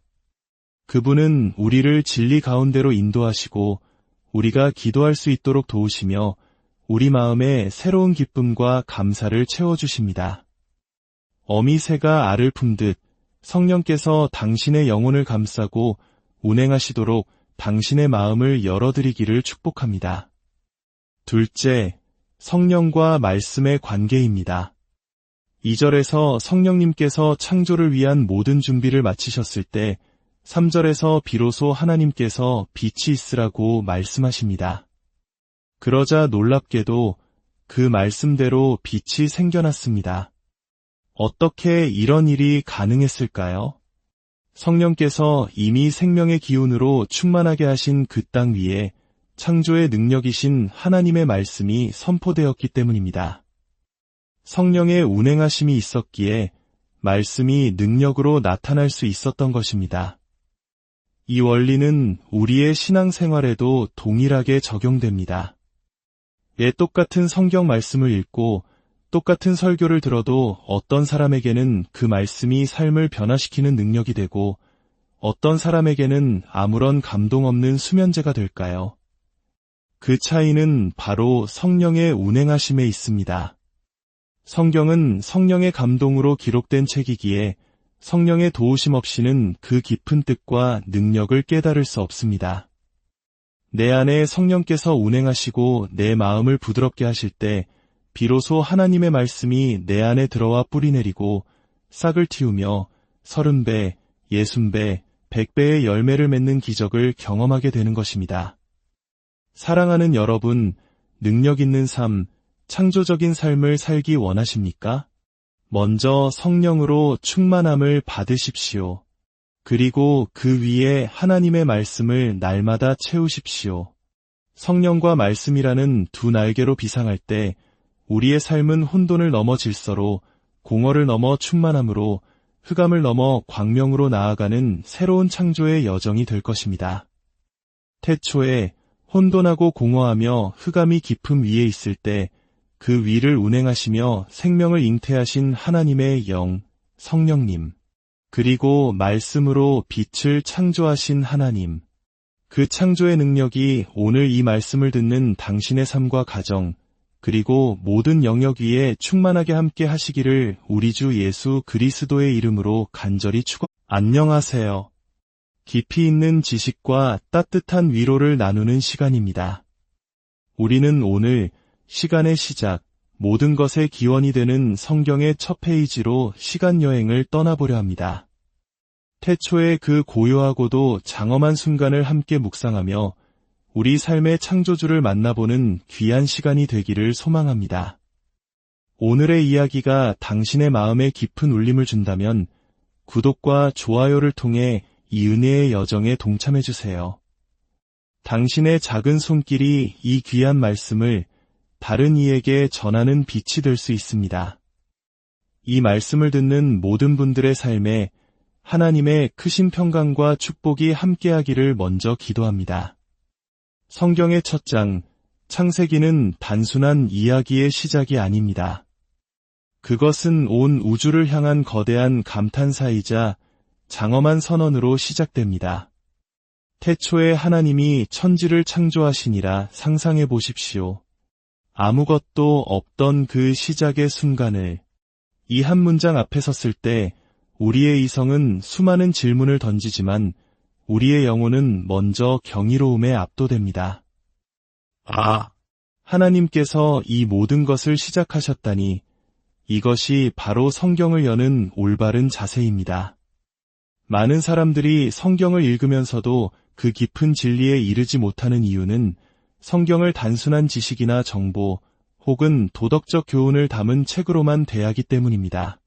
그분은 우리를 진리 가운데로 인도하시고 우리가 기도할 수 있도록 도우시며 우리 마음에 새로운 기쁨과 감사를 채워주십니다. 어미새가 알을 품듯 성령께서 당신의 영혼을 감싸고 운행하시도록 당신의 마음을 열어드리기를 축복합니다. 둘째, 성령과 말씀의 관계입니다. 2절에서 성령님께서 창조를 위한 모든 준비를 마치셨을 때 3절에서 비로소 하나님께서 빛이 있으라고 말씀하십니다. 그러자 놀랍게도 그 말씀대로 빛이 생겨났습니다. 어떻게 이런 일이 가능했을까요? 성령께서 이미 생명의 기운으로 충만하게 하신 그 땅 위에 창조의 능력이신 하나님의 말씀이 선포되었기 때문입니다. 성령의 운행하심이 있었기에 말씀이 능력으로 나타날 수 있었던 것입니다. 이 원리는 우리의 신앙생활에도 동일하게 적용됩니다. 똑같은 성경 말씀을 읽고 똑같은 설교를 들어도 어떤 사람에게는 그 말씀이 삶을 변화시키는 능력이 되고 어떤 사람에게는 아무런 감동 없는 수면제가 될까요? 그 차이는 바로 성령의 운행하심에 있습니다. 성경은 성령의 감동으로 기록된 책이기에 성령의 도우심 없이는 그 깊은 뜻과 능력을 깨달을 수 없습니다. 내 안에 성령께서 운행하시고 내 마음을 부드럽게 하실 때 비로소 하나님의 말씀이 내 안에 들어와 뿌리내리고 싹을 틔우며 30배, 60배, 100배의 열매를 맺는 기적을 경험하게 되는 것입니다. 사랑하는 여러분, 능력 있는 삶, 창조적인 삶을 살기 원하십니까? 먼저 성령으로 충만함을 받으십시오. 그리고 그 위에 하나님의 말씀을 날마다 채우십시오. 성령과 말씀이라는 두 날개로 비상할 때 우리의 삶은 혼돈을 넘어 질서로, 공허를 넘어 충만함으로, 흑암을 넘어 광명으로 나아가는 새로운 창조의 여정이 될 것입니다. 태초에 혼돈하고 공허하며 흑암이 깊음 위에 있을 때 그 위를 운행하시며 생명을 잉태하신 하나님의 영, 성령님, 그리고 말씀으로 빛을 창조하신 하나님, 그 창조의 능력이 오늘 이 말씀을 듣는 당신의 삶과 가정, 그리고 모든 영역 위에 충만하게 함께 하시기를 우리 주 예수 그리스도의 이름으로 간절히 안녕하세요. 깊이 있는 지식과 따뜻한 위로를 나누는 시간입니다. 우리는 오늘 시간의 시작, 모든 것의 기원이 되는 성경의 첫 페이지로 시간여행을 떠나보려 합니다. 태초의 그 고요하고도 장엄한 순간을 함께 묵상하며 우리 삶의 창조주를 만나보는 귀한 시간이 되기를 소망합니다. 오늘의 이야기가 당신의 마음에 깊은 울림을 준다면 구독과 좋아요를 통해 이 은혜의 여정에 동참해주세요. 당신의 작은 손길이 이 귀한 말씀을 다른 이에게 전하는 빛이 될 수 있습니다. 이 말씀을 듣는 모든 분들의 삶에 하나님의 크신 평강과 축복이 함께하기를 먼저 기도합니다. 성경의 첫 장, 창세기는 단순한 이야기의 시작이 아닙니다. 그것은 온 우주를 향한 거대한 감탄사이자 장엄한 선언으로 시작됩니다. 태초에 하나님이 천지를 창조하시니라 상상해 보십시오. 아무것도 없던 그 시작의 순간을 이 한 문장 앞에 섰을 때 우리의 이성은 수많은 질문을 던지지만 우리의 영혼은 먼저 경이로움에 압도됩니다. 하나님께서 이 모든 것을 시작하셨다니 이것이 바로 성경을 여는 올바른 자세입니다. 많은 사람들이 성경을 읽으면서도 그 깊은 진리에 이르지 못하는 이유는 성경을 단순한 지식이나 정보 혹은 도덕적 교훈을 담은 책으로만 대하기 때문입니다.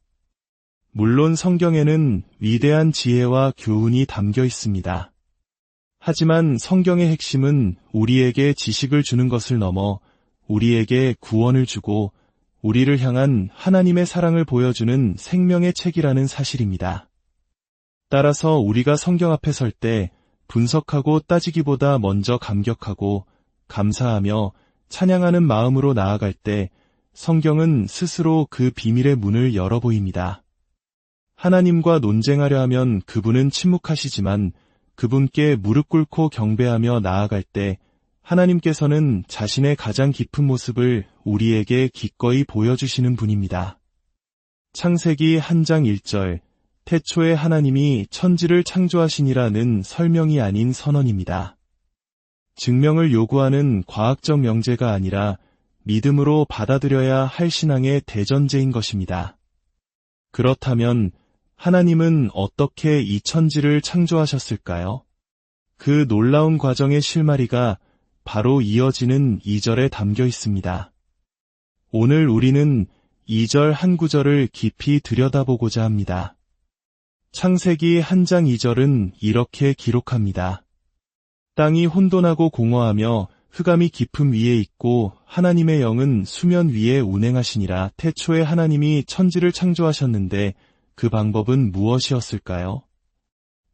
물론 성경에는 위대한 지혜와 교훈이 담겨 있습니다. 하지만 성경의 핵심은 우리에게 지식을 주는 것을 넘어 우리에게 구원을 주고 우리를 향한 하나님의 사랑을 보여주는 생명의 책이라는 사실입니다. 따라서 우리가 성경 앞에 설 때 분석하고 따지기보다 먼저 감격하고 감사하며 찬양하는 마음으로 나아갈 때 성경은 스스로 그 비밀의 문을 열어 보입니다. 하나님과 논쟁하려 하면 그분은 침묵하시지만 그분께 무릎 꿇고 경배하며 나아갈 때 하나님께서는 자신의 가장 깊은 모습을 우리에게 기꺼이 보여주시는 분입니다. 창세기 1장 1절, 태초에 하나님이 천지를 창조하시니라는 설명이 아닌 선언입니다. 증명을 요구하는 과학적 명제가 아니라 믿음으로 받아들여야 할 신앙의 대전제인 것입니다. 그렇다면 하나님은 어떻게 이 천지를 창조하셨을까요? 그 놀라운 과정의 실마리가 바로 이어지는 2절에 담겨 있습니다. 오늘 우리는 2절 한 구절을 깊이 들여다보고자 합니다. 창세기 1장 2절은 이렇게 기록합니다. 땅이 혼돈하고 공허하며 흑암이 깊음 위에 있고 하나님의 영은 수면 위에 운행하시니라. 태초에 하나님이 천지를 창조하셨는데 그 방법은 무엇이었을까요?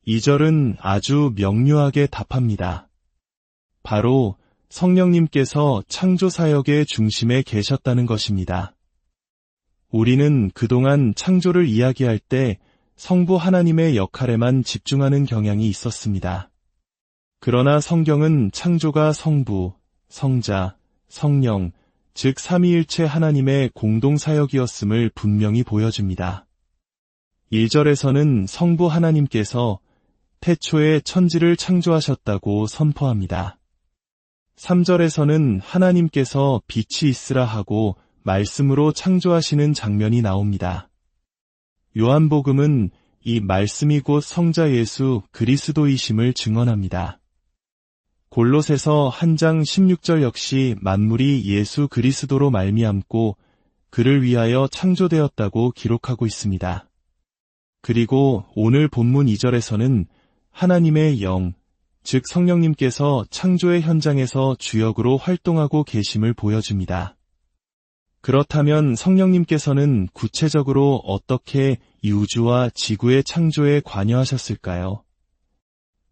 2절은 아주 명료하게 답합니다. 바로 성령님께서 창조사역의 중심에 계셨다는 것입니다. 우리는 그동안 창조를 이야기할 때 성부 하나님의 역할에만 집중하는 경향이 있었습니다. 그러나 성경은 창조가 성부, 성자, 성령, 즉 삼위일체 하나님의 공동사역이었음을 분명히 보여줍니다. 1절에서는 성부 하나님께서 태초에 천지를 창조하셨다고 선포합니다. 3절에서는 하나님께서 빛이 있으라 하고 말씀으로 창조하시는 장면이 나옵니다. 요한복음은 이 말씀이 곧 성자 예수 그리스도이심을 증언합니다. 골로새서 1장 16절 역시 만물이 예수 그리스도로 말미암고 그를 위하여 창조되었다고 기록하고 있습니다. 그리고 오늘 본문 2절에서는 하나님의 영, 즉 성령님께서 창조의 현장에서 주역으로 활동하고 계심을 보여줍니다. 그렇다면 성령님께서는 구체적으로 어떻게 이 우주와 지구의 창조에 관여하셨을까요?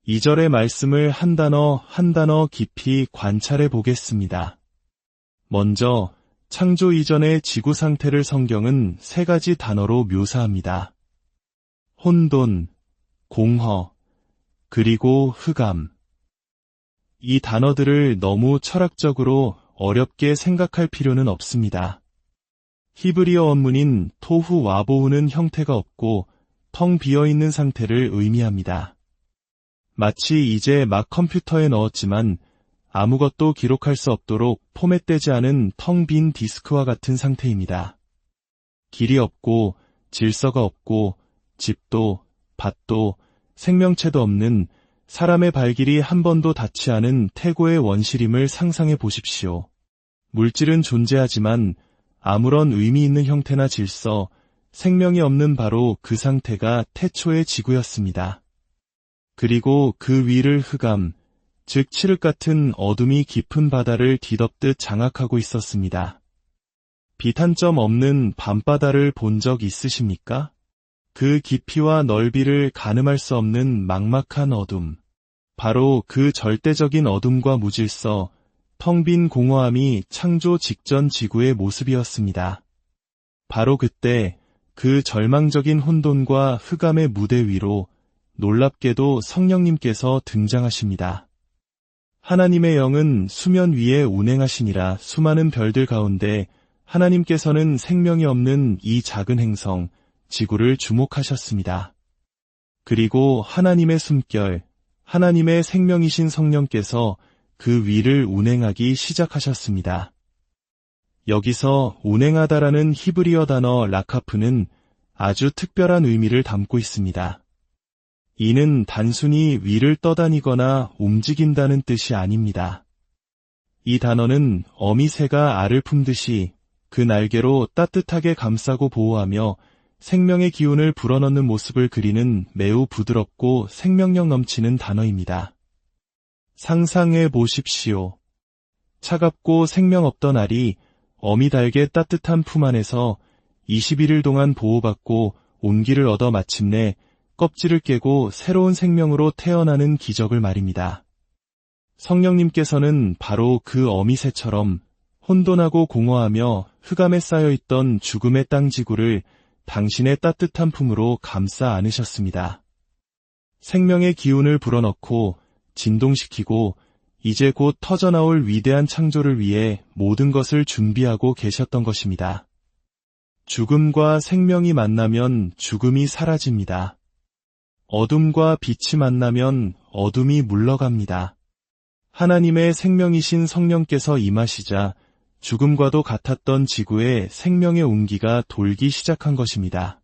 2절의 말씀을 한 단어 깊이 관찰해 보겠습니다. 먼저 창조 이전의 지구 상태를 성경은 세 가지 단어로 묘사합니다. 혼돈, 공허, 그리고 흑암. 이 단어들을 너무 철학적으로 어렵게 생각할 필요는 없습니다. 히브리어 원문인 토후 와보우는 형태가 없고 텅 비어있는 상태를 의미합니다. 마치 이제 막 컴퓨터에 넣었지만 아무것도 기록할 수 없도록 포맷되지 않은 텅 빈 디스크와 같은 상태입니다. 길이 없고 질서가 없고 집도 밭도 생명체도 없는 사람의 발길이 한 번도 닿지 않은 태고의 원시림을 상상해 보십시오. 물질은 존재하지만 아무런 의미 있는 형태나 질서, 생명이 없는 바로 그 상태가 태초의 지구였습니다. 그리고 그 위를 흑암, 즉 칠흑 같은 어둠이 깊은 바다를 뒤덮듯 장악하고 있었습니다. 빛 한 점 없는 밤바다를 본 적 있으십니까? 그 깊이와 넓이를 가늠할 수 없는 막막한 어둠. 바로 그 절대적인 어둠과 무질서, 텅 빈 공허함이 창조 직전 지구의 모습이었습니다. 바로 그때 그 절망적인 혼돈과 흑암의 무대 위로 놀랍게도 성령님께서 등장하십니다. 하나님의 영은 수면 위에 운행하시니라. 수많은 별들 가운데 하나님께서는 생명이 없는 이 작은 행성, 지구를 주목하셨습니다. 그리고 하나님의 숨결, 하나님의 생명이신 성령께서 그 위를 운행하기 시작하셨습니다. 여기서 운행하다라는 히브리어 단어 라카프는 아주 특별한 의미를 담고 있습니다. 이는 단순히 위를 떠다니거나 움직인다는 뜻이 아닙니다. 이 단어는 어미새가 알을 품듯이 그 날개로 따뜻하게 감싸고 보호하며 생명의 기운을 불어넣는 모습을 그리는 매우 부드럽고 생명력 넘치는 단어입니다. 상상해 보십시오. 차갑고 생명 없던 알이 어미 닭의 따뜻한 품 안에서 21일 동안 보호받고 온기를 얻어 마침내 껍질을 깨고 새로운 생명으로 태어나는 기적을 말입니다. 성령님께서는 바로 그 어미새처럼 혼돈하고 공허하며 흑암에 쌓여있던 죽음의 땅 지구를 당신의 따뜻한 품으로 감싸 안으셨습니다. 생명의 기운을 불어넣고 진동시키고 이제 곧 터져나올 위대한 창조를 위해 모든 것을 준비하고 계셨던 것입니다. 죽음과 생명이 만나면 죽음이 사라집니다. 어둠과 빛이 만나면 어둠이 물러갑니다. 하나님의 생명이신 성령께서 임하시자 죽음과도 같았던 지구에 생명의 온기가 돌기 시작한 것입니다.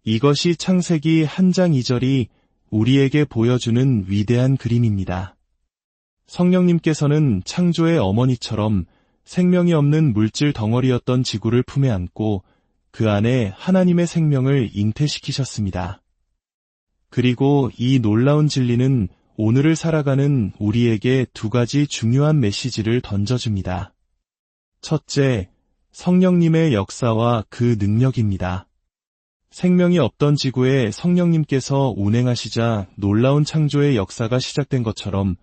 이것이 창세기 1장 2절이 우리에게 보여주는 위대한 그림입니다. 성령님께서는 창조의 어머니처럼 생명이 없는 물질 덩어리였던 지구를 품에 안고 그 안에 하나님의 생명을 잉태시키셨습니다. 그리고 이 놀라운 진리는 오늘을 살아가는 우리에게 두 가지 중요한 메시지를 던져줍니다. 첫째, 성령님의 역사와 그 능력입니다. 생명이 없던 지구에 성령님께서 운행하시자 놀라운 창조의 역사가 시작된 것처럼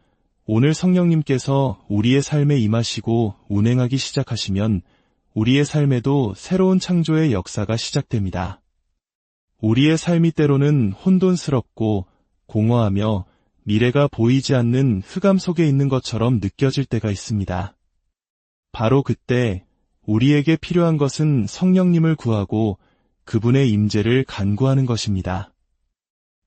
오늘 성령님께서 우리의 삶에 임하시고 운행하기 시작하시면 우리의 삶에도 새로운 창조의 역사가 시작됩니다. 우리의 삶이 때로는 혼돈스럽고 공허하며 미래가 보이지 않는 흑암 속에 있는 것처럼 느껴질 때가 있습니다. 바로 그때 우리에게 필요한 것은 성령님을 구하고 그분의 임재를 간구하는 것입니다.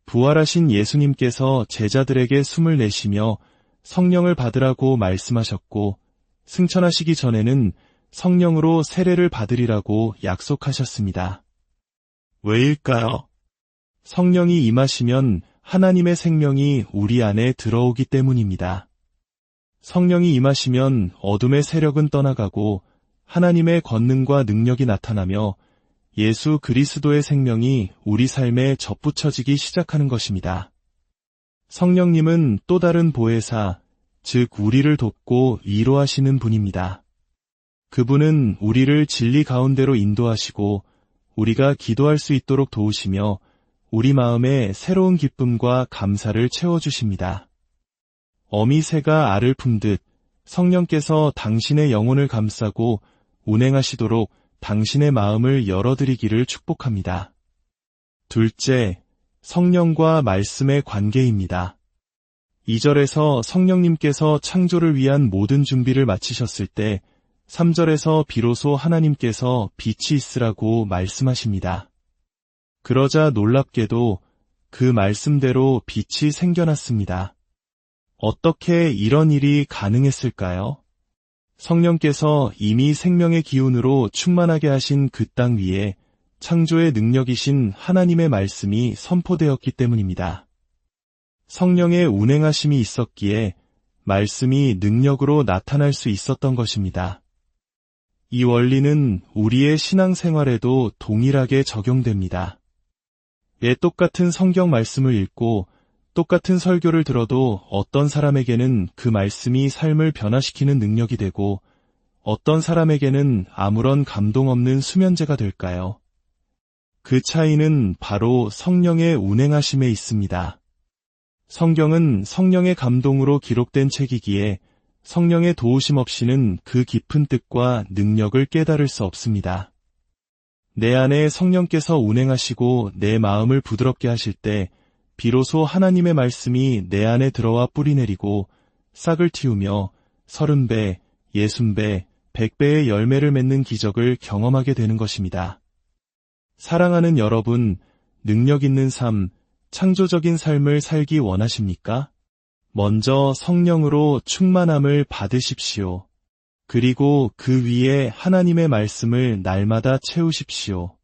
부활하신 예수님께서 제자들에게 숨을 내쉬며 성령을 받으라고 말씀하셨고 승천하시기 전에는 성령으로 세례를 받으리라고 약속하셨습니다. 왜일까요? 성령이 임하시면 하나님의 생명이 우리 안에 들어오기 때문입니다. 성령이 임하시면 어둠의 세력은 떠나가고 하나님의 권능과 능력이 나타나며 예수 그리스도의 생명이 우리 삶에 접붙여지기 시작하는 것입니다. 성령님은 또 다른 보혜사, 즉 우리를 돕고 위로하시는 분입니다. 그분은 우리를 진리 가운데로 인도하시고 우리가 기도할 수 있도록 도우시며 우리 마음에 새로운 기쁨과 감사를 채워주십니다. 어미 새가 알을 품듯 성령께서 당신의 영혼을 감싸고 운행하시도록 당신의 마음을 열어드리기를 축복합니다. 둘째, 성령과 말씀의 관계입니다. 2절에서 성령님께서 창조를 위한 모든 준비를 마치셨을 때 3절에서 비로소 하나님께서 빛이 있으라고 말씀하십니다. 그러자 놀랍게도 그 말씀대로 빛이 생겨났습니다. 어떻게 이런 일이 가능했을까요? 성령께서 이미 생명의 기운으로 충만하게 하신 그 땅 위에 창조의 능력이신 하나님의 말씀이 선포되었기 때문입니다. 성령의 운행하심이 있었기에 말씀이 능력으로 나타날 수 있었던 것입니다. 이 원리는 우리의 신앙생활에도 동일하게 적용됩니다. 똑같은 성경 말씀을 읽고 똑같은 설교를 들어도 어떤 사람에게는 그 말씀이 삶을 변화시키는 능력이 되고 어떤 사람에게는 아무런 감동 없는 수면제가 될까요? 그 차이는 바로 성령의 운행하심에 있습니다. 성경은 성령의 감동으로 기록된 책이기에 성령의 도우심 없이는 그 깊은 뜻과 능력을 깨달을 수 없습니다. 내 안에 성령께서 운행하시고 내 마음을 부드럽게 하실 때 비로소 하나님의 말씀이 내 안에 들어와 뿌리내리고 싹을 틔우며 30배, 60배, 100배의 열매를 맺는 기적을 경험하게 되는 것입니다. 사랑하는 여러분, 능력 있는 삶, 창조적인 삶을 살기 원하십니까? 먼저 성령으로 충만함을 받으십시오. 그리고 그 위에 하나님의 말씀을 날마다 채우십시오.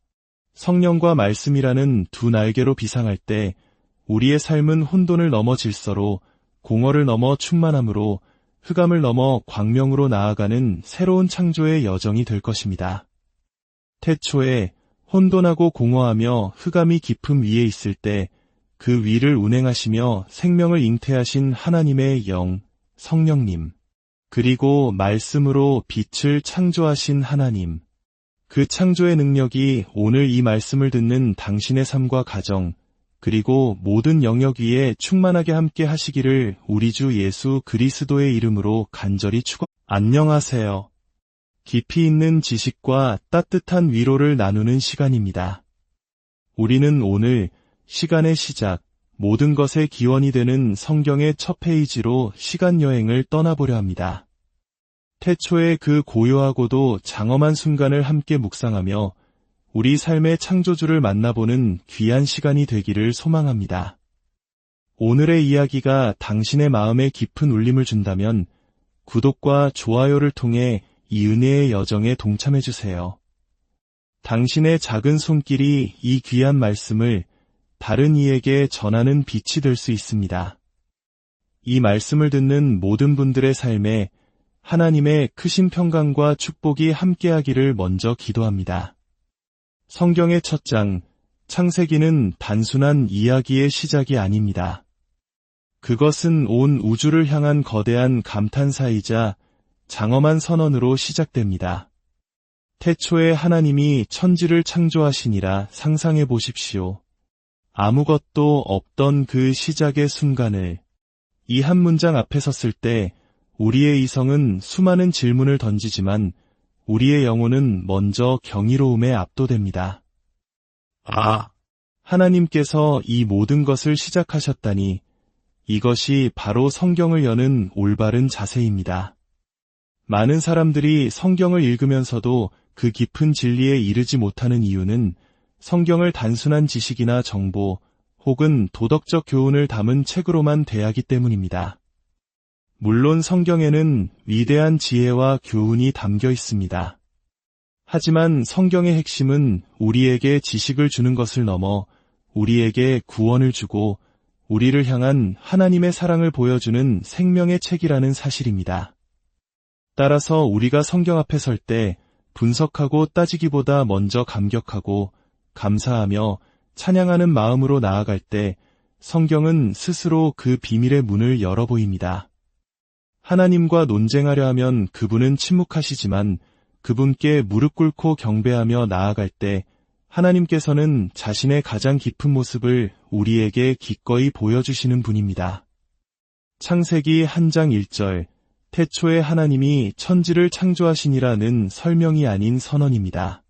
성령과 말씀이라는 두 날개로 비상할 때 우리의 삶은 혼돈을 넘어 질서로, 공허를 넘어 충만함으로, 흑암을 넘어 광명으로 나아가는 새로운 창조의 여정이 될 것입니다. 태초에 혼돈하고 공허하며 흑암이 깊음 위에 있을 때 그 위를 운행하시며 생명을 잉태하신 하나님의 영, 성령님, 그리고 말씀으로 빛을 창조하신 하나님, 그 창조의 능력이 오늘 이 말씀을 듣는 당신의 삶과 가정, 그리고 모든 영역 위에 충만하게 함께 하시기를 우리 주 예수 그리스도의 이름으로 간절히 안녕하세요. 깊이 있는 지식과 따뜻한 위로를 나누는 시간입니다. 우리는 오늘 시간의 시작, 모든 것의 기원이 되는 성경의 첫 페이지로 시간여행을 떠나보려 합니다. 태초의 그 고요하고도 장엄한 순간을 함께 묵상하며 우리 삶의 창조주를 만나보는 귀한 시간이 되기를 소망합니다. 오늘의 이야기가 당신의 마음에 깊은 울림을 준다면 구독과 좋아요를 통해 이 은혜의 여정에 동참해주세요. 당신의 작은 손길이 이 귀한 말씀을 다른 이에게 전하는 빛이 될 수 있습니다. 이 말씀을 듣는 모든 분들의 삶에 하나님의 크신 평강과 축복이 함께하기를 먼저 기도합니다. 성경의 첫 장, 창세기는 단순한 이야기의 시작이 아닙니다. 그것은 온 우주를 향한 거대한 감탄사이자 장엄한 선언으로 시작됩니다. 태초에 하나님이 천지를 창조하시니라 상상해 보십시오. 아무것도 없던 그 시작의 순간을 이 한 문장 앞에 섰을 때 우리의 이성은 수많은 질문을 던지지만 우리의 영혼은 먼저 경이로움에 압도됩니다. 하나님께서 이 모든 것을 시작하셨다니 이것이 바로 성경을 여는 올바른 자세입니다. 많은 사람들이 성경을 읽으면서도 그 깊은 진리에 이르지 못하는 이유는 성경을 단순한 지식이나 정보 혹은 도덕적 교훈을 담은 책으로만 대하기 때문입니다. 물론 성경에는 위대한 지혜와 교훈이 담겨 있습니다. 하지만 성경의 핵심은 우리에게 지식을 주는 것을 넘어 우리에게 구원을 주고 우리를 향한 하나님의 사랑을 보여주는 생명의 책이라는 사실입니다. 따라서 우리가 성경 앞에 설 때 분석하고 따지기보다 먼저 감격하고 감사하며 찬양하는 마음으로 나아갈 때 성경은 스스로 그 비밀의 문을 열어 보입니다. 하나님과 논쟁하려 하면 그분은 침묵하시지만 그분께 무릎 꿇고 경배하며 나아갈 때 하나님께서는 자신의 가장 깊은 모습을 우리에게 기꺼이 보여주시는 분입니다. 창세기 1장 1절, 태초에 하나님이 천지를 창조하시니라는 설명이 아닌 선언입니다.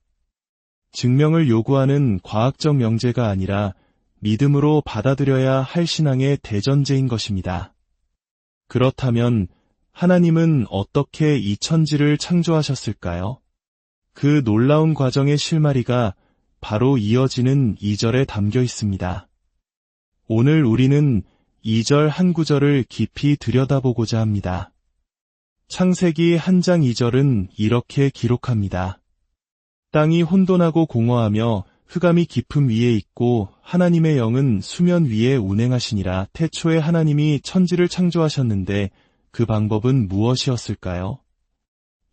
증명을 요구하는 과학적 명제가 아니라 믿음으로 받아들여야 할 신앙의 대전제인 것입니다. 그렇다면 하나님은 어떻게 이 천지를 창조하셨을까요? 그 놀라운 과정의 실마리가 바로 이어지는 2절에 담겨 있습니다. 오늘 우리는 2절 한 구절을 깊이 들여다보고자 합니다. 창세기 1장 2절은 이렇게 기록합니다. 땅이 혼돈하고 공허하며 흑암이 깊음 위에 있고 하나님의 영은 수면 위에 운행하시니라. 태초에 하나님이 천지를 창조하셨는데 그 방법은 무엇이었을까요?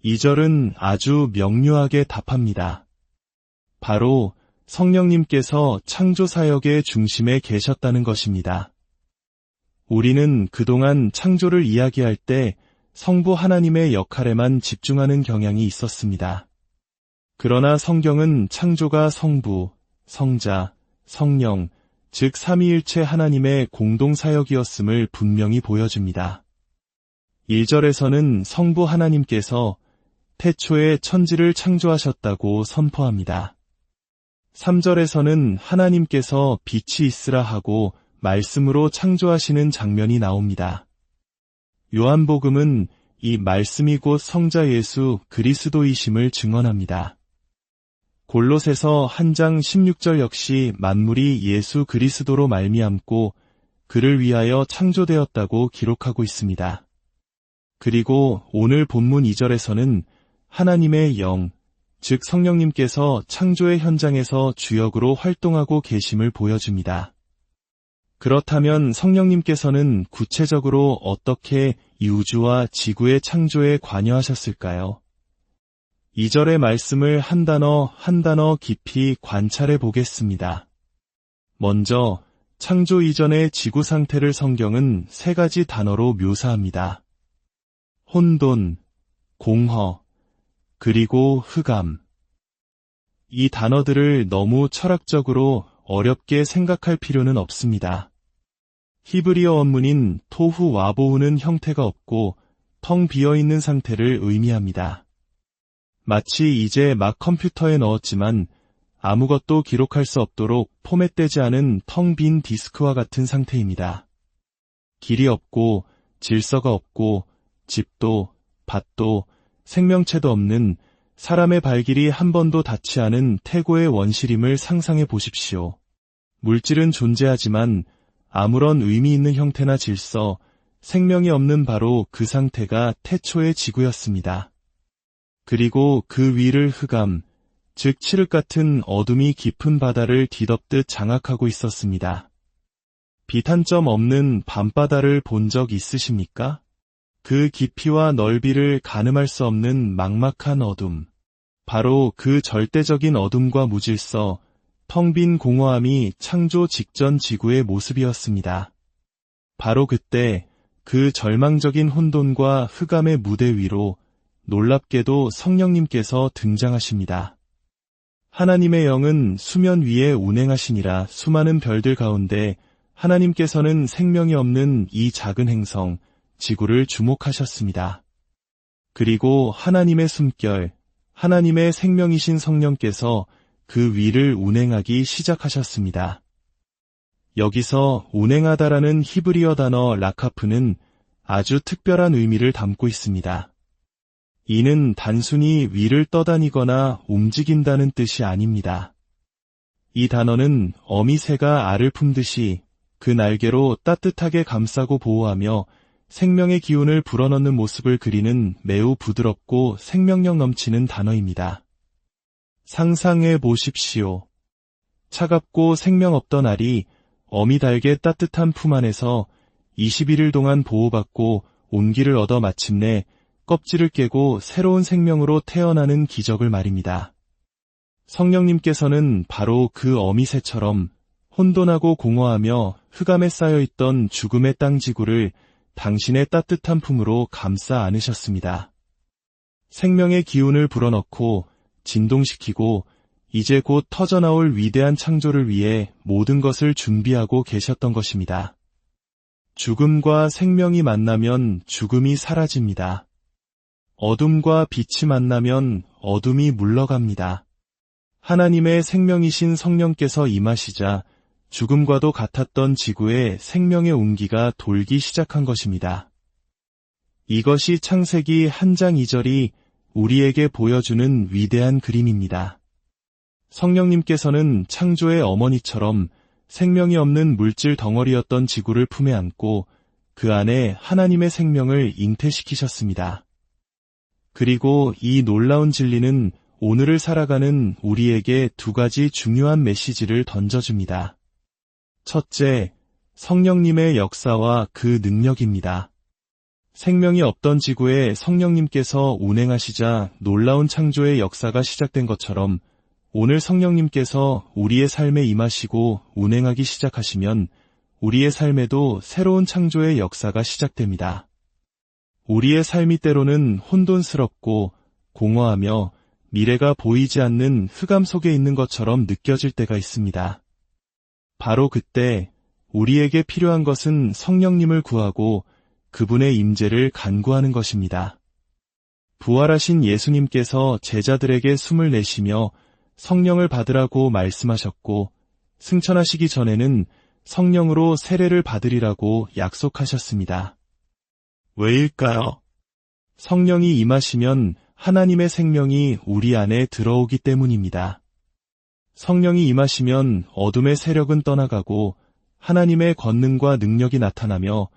2절은 아주 명료하게 답합니다. 바로 성령님께서 창조 사역의 중심에 계셨다는 것입니다. 우리는 그동안 창조를 이야기할 때 성부 하나님의 역할에만 집중하는 경향이 있었습니다. 그러나 성경은 창조가 성부, 성자, 성령, 즉 삼위일체 하나님의 공동사역이었음을 분명히 보여줍니다. 1절에서는 성부 하나님께서 태초에 천지를 창조하셨다고 선포합니다. 3절에서는 하나님께서 빛이 있으라 하고 말씀으로 창조하시는 장면이 나옵니다. 요한복음은 이 말씀이 곧 성자 예수 그리스도이심을 증언합니다. 골로새서 1장 16절 역시 만물이 예수 그리스도로 말미암고 그를 위하여 창조되었다고 기록하고 있습니다. 그리고 오늘 본문 2절에서는 하나님의 영, 즉 성령님께서 창조의 현장에서 주역으로 활동하고 계심을 보여줍니다. 그렇다면 성령님께서는 구체적으로 어떻게 이 우주와 지구의 창조에 관여하셨을까요? 2절의 말씀을 한 단어 한 단어 깊이 관찰해 보겠습니다. 먼저 창조 이전의 지구 상태를 성경은 3가지 단어로 묘사합니다. 혼돈, 공허, 그리고 흑암. 이 단어들을 너무 철학적으로 어렵게 생각할 필요는 없습니다. 히브리어 원문인 토후 와보우는 형태가 없고 텅 비어있는 상태를 의미합니다. 마치 이제 막 컴퓨터에 넣었지만 아무것도 기록할 수 없도록 포맷되지 않은 텅 빈 디스크와 같은 상태입니다. 길이 없고 질서가 없고 집도 밭도 생명체도 없는 사람의 발길이 한 번도 닿지 않은 태고의 원시림을 상상해 보십시오. 물질은 존재하지만 아무런 의미 있는 형태나 질서, 생명이 없는 바로 그 상태가 태초의 지구였습니다. 그리고 그 위를 흑암, 즉 칠흑 같은 어둠이 깊은 바다를 뒤덮듯 장악하고 있었습니다. 빛 한 점 없는 밤바다를 본 적 있으십니까? 그 깊이와 넓이를 가늠할 수 없는 막막한 어둠. 바로 그 절대적인 어둠과 무질서, 텅 빈 공허함이 창조 직전 지구의 모습이었습니다. 바로 그때 그 절망적인 혼돈과 흑암의 무대 위로 놀랍게도 성령님께서 등장하십니다. 하나님의 영은 수면 위에 운행하시니라. 수많은 별들 가운데 하나님께서는 생명이 없는 이 작은 행성, 지구를 주목하셨습니다. 그리고 하나님의 숨결, 하나님의 생명이신 성령께서 그 위를 운행하기 시작하셨습니다. 여기서 운행하다라는 히브리어 단어 라카프는 아주 특별한 의미를 담고 있습니다. 이는 단순히 위를 떠다니거나 움직인다는 뜻이 아닙니다. 이 단어는 어미새가 알을 품듯이 그 날개로 따뜻하게 감싸고 보호하며 생명의 기운을 불어넣는 모습을 그리는 매우 부드럽고 생명력 넘치는 단어입니다. 상상해 보십시오. 차갑고 생명 없던 알이 어미 닭의 따뜻한 품 안에서 21일 동안 보호받고 온기를 얻어 마침내 껍질을 깨고 새로운 생명으로 태어나는 기적을 말입니다. 성령님께서는 바로 그 어미새처럼 혼돈하고 공허하며 흑암에 쌓여있던 죽음의 땅 지구를 당신의 따뜻한 품으로 감싸 안으셨습니다. 생명의 기운을 불어넣고 진동시키고 이제 곧 터져나올 위대한 창조를 위해 모든 것을 준비하고 계셨던 것입니다. 죽음과 생명이 만나면 죽음이 사라집니다. 어둠과 빛이 만나면 어둠이 물러갑니다. 하나님의 생명이신 성령께서 임하시자 죽음과도 같았던 지구에 생명의 온기가 돌기 시작한 것입니다. 이것이 창세기 1장 2절이 우리에게 보여주는 위대한 그림입니다. 성령님께서는 창조의 어머니처럼 생명이 없는 물질 덩어리였던 지구를 품에 안고 그 안에 하나님의 생명을 잉태시키셨습니다. 그리고 이 놀라운 진리는 오늘을 살아가는 우리에게 두 가지 중요한 메시지를 던져줍니다. 첫째, 성령님의 역사와 그 능력입니다. 생명이 없던 지구에 성령님께서 운행하시자 놀라운 창조의 역사가 시작된 것처럼 오늘 성령님께서 우리의 삶에 임하시고 운행하기 시작하시면 우리의 삶에도 새로운 창조의 역사가 시작됩니다. 우리의 삶이 때로는 혼돈스럽고 공허하며 미래가 보이지 않는 흑암 속에 있는 것처럼 느껴질 때가 있습니다. 바로 그때 우리에게 필요한 것은 성령님을 구하고 그분의 임재를 간구하는 것입니다. 부활하신 예수님께서 제자들에게 숨을 내쉬며 성령을 받으라고 말씀하셨고 승천하시기 전에는 성령으로 세례를 받으리라고 약속하셨습니다. 왜일까요? 성령이 임하시면 하나님의 생명이 우리 안에 들어오기 때문입니다. 성령이 임하시면 어둠의 세력은 떠나가고 하나님의 권능과 능력이 나타나며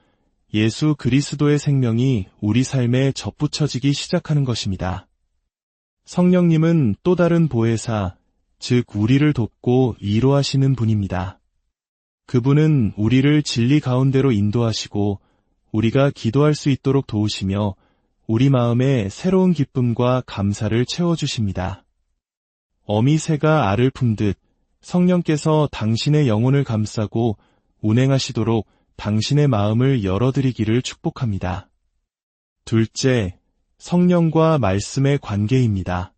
예수 그리스도의 생명이 우리 삶에 접붙여지기 시작하는 것입니다. 성령님은 또 다른 보혜사, 즉 우리를 돕고 위로하시는 분입니다. 그분은 우리를 진리 가운데로 인도하시고 우리가 기도할 수 있도록 도우시며 우리 마음에 새로운 기쁨과 감사를 채워주십니다. 어미새가 알을 품듯 성령께서 당신의 영혼을 감싸고 운행하시도록 당신의 마음을 열어드리기를 축복합니다. 둘째, 성령과 말씀의 관계입니다.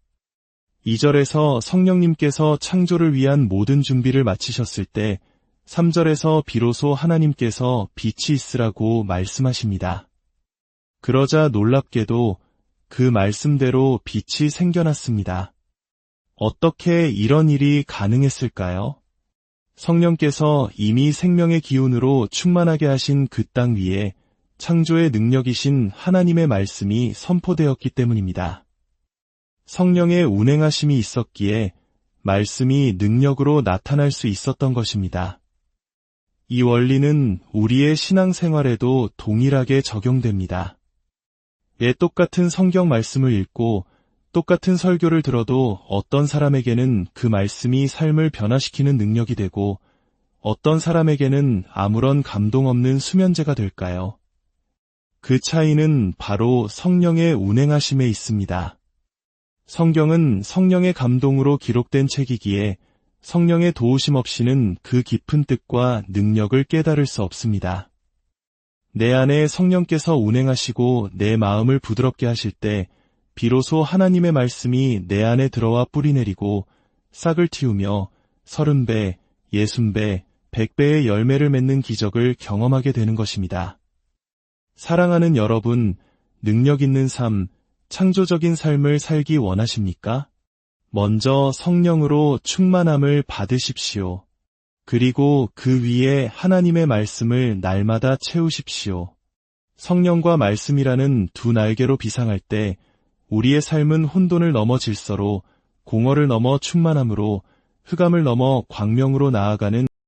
2절에서 성령님께서 창조를 위한 모든 준비를 마치셨을 때 3절에서 비로소 하나님께서 빛이 있으라고 말씀하십니다. 그러자 놀랍게도 그 말씀대로 빛이 생겨났습니다. 어떻게 이런 일이 가능했을까요? 성령께서 이미 생명의 기운으로 충만하게 하신 그 땅 위에 창조의 능력이신 하나님의 말씀이 선포되었기 때문입니다. 성령의 운행하심이 있었기에 말씀이 능력으로 나타날 수 있었던 것입니다. 이 원리는 우리의 신앙생활에도 동일하게 적용됩니다. 똑같은 성경 말씀을 읽고 똑같은 설교를 들어도 어떤 사람에게는 그 말씀이 삶을 변화시키는 능력이 되고 어떤 사람에게는 아무런 감동 없는 수면제가 될까요? 그 차이는 바로 성령의 운행하심에 있습니다. 성경은 성령의 감동으로 기록된 책이기에 성령의 도우심 없이는 그 깊은 뜻과 능력을 깨달을 수 없습니다. 내 안에 성령께서 운행하시고 내 마음을 부드럽게 하실 때 비로소 하나님의 말씀이 내 안에 들어와 뿌리내리고 싹을 틔우며 30배, 60배, 100배의 열매를 맺는 기적을 경험하게 되는 것입니다. 사랑하는 여러분, 능력 있는 삶, 창조적인 삶을 살기 원하십니까? 먼저 성령으로 충만함을 받으십시오. 그리고 그 위에 하나님의 말씀을 날마다 채우십시오. 성령과 말씀이라는 두 날개로 비상할 때 우리의 삶은 혼돈을 넘어 질서로, 공허를 넘어 충만함으로, 흑암을 넘어 광명으로 나아가는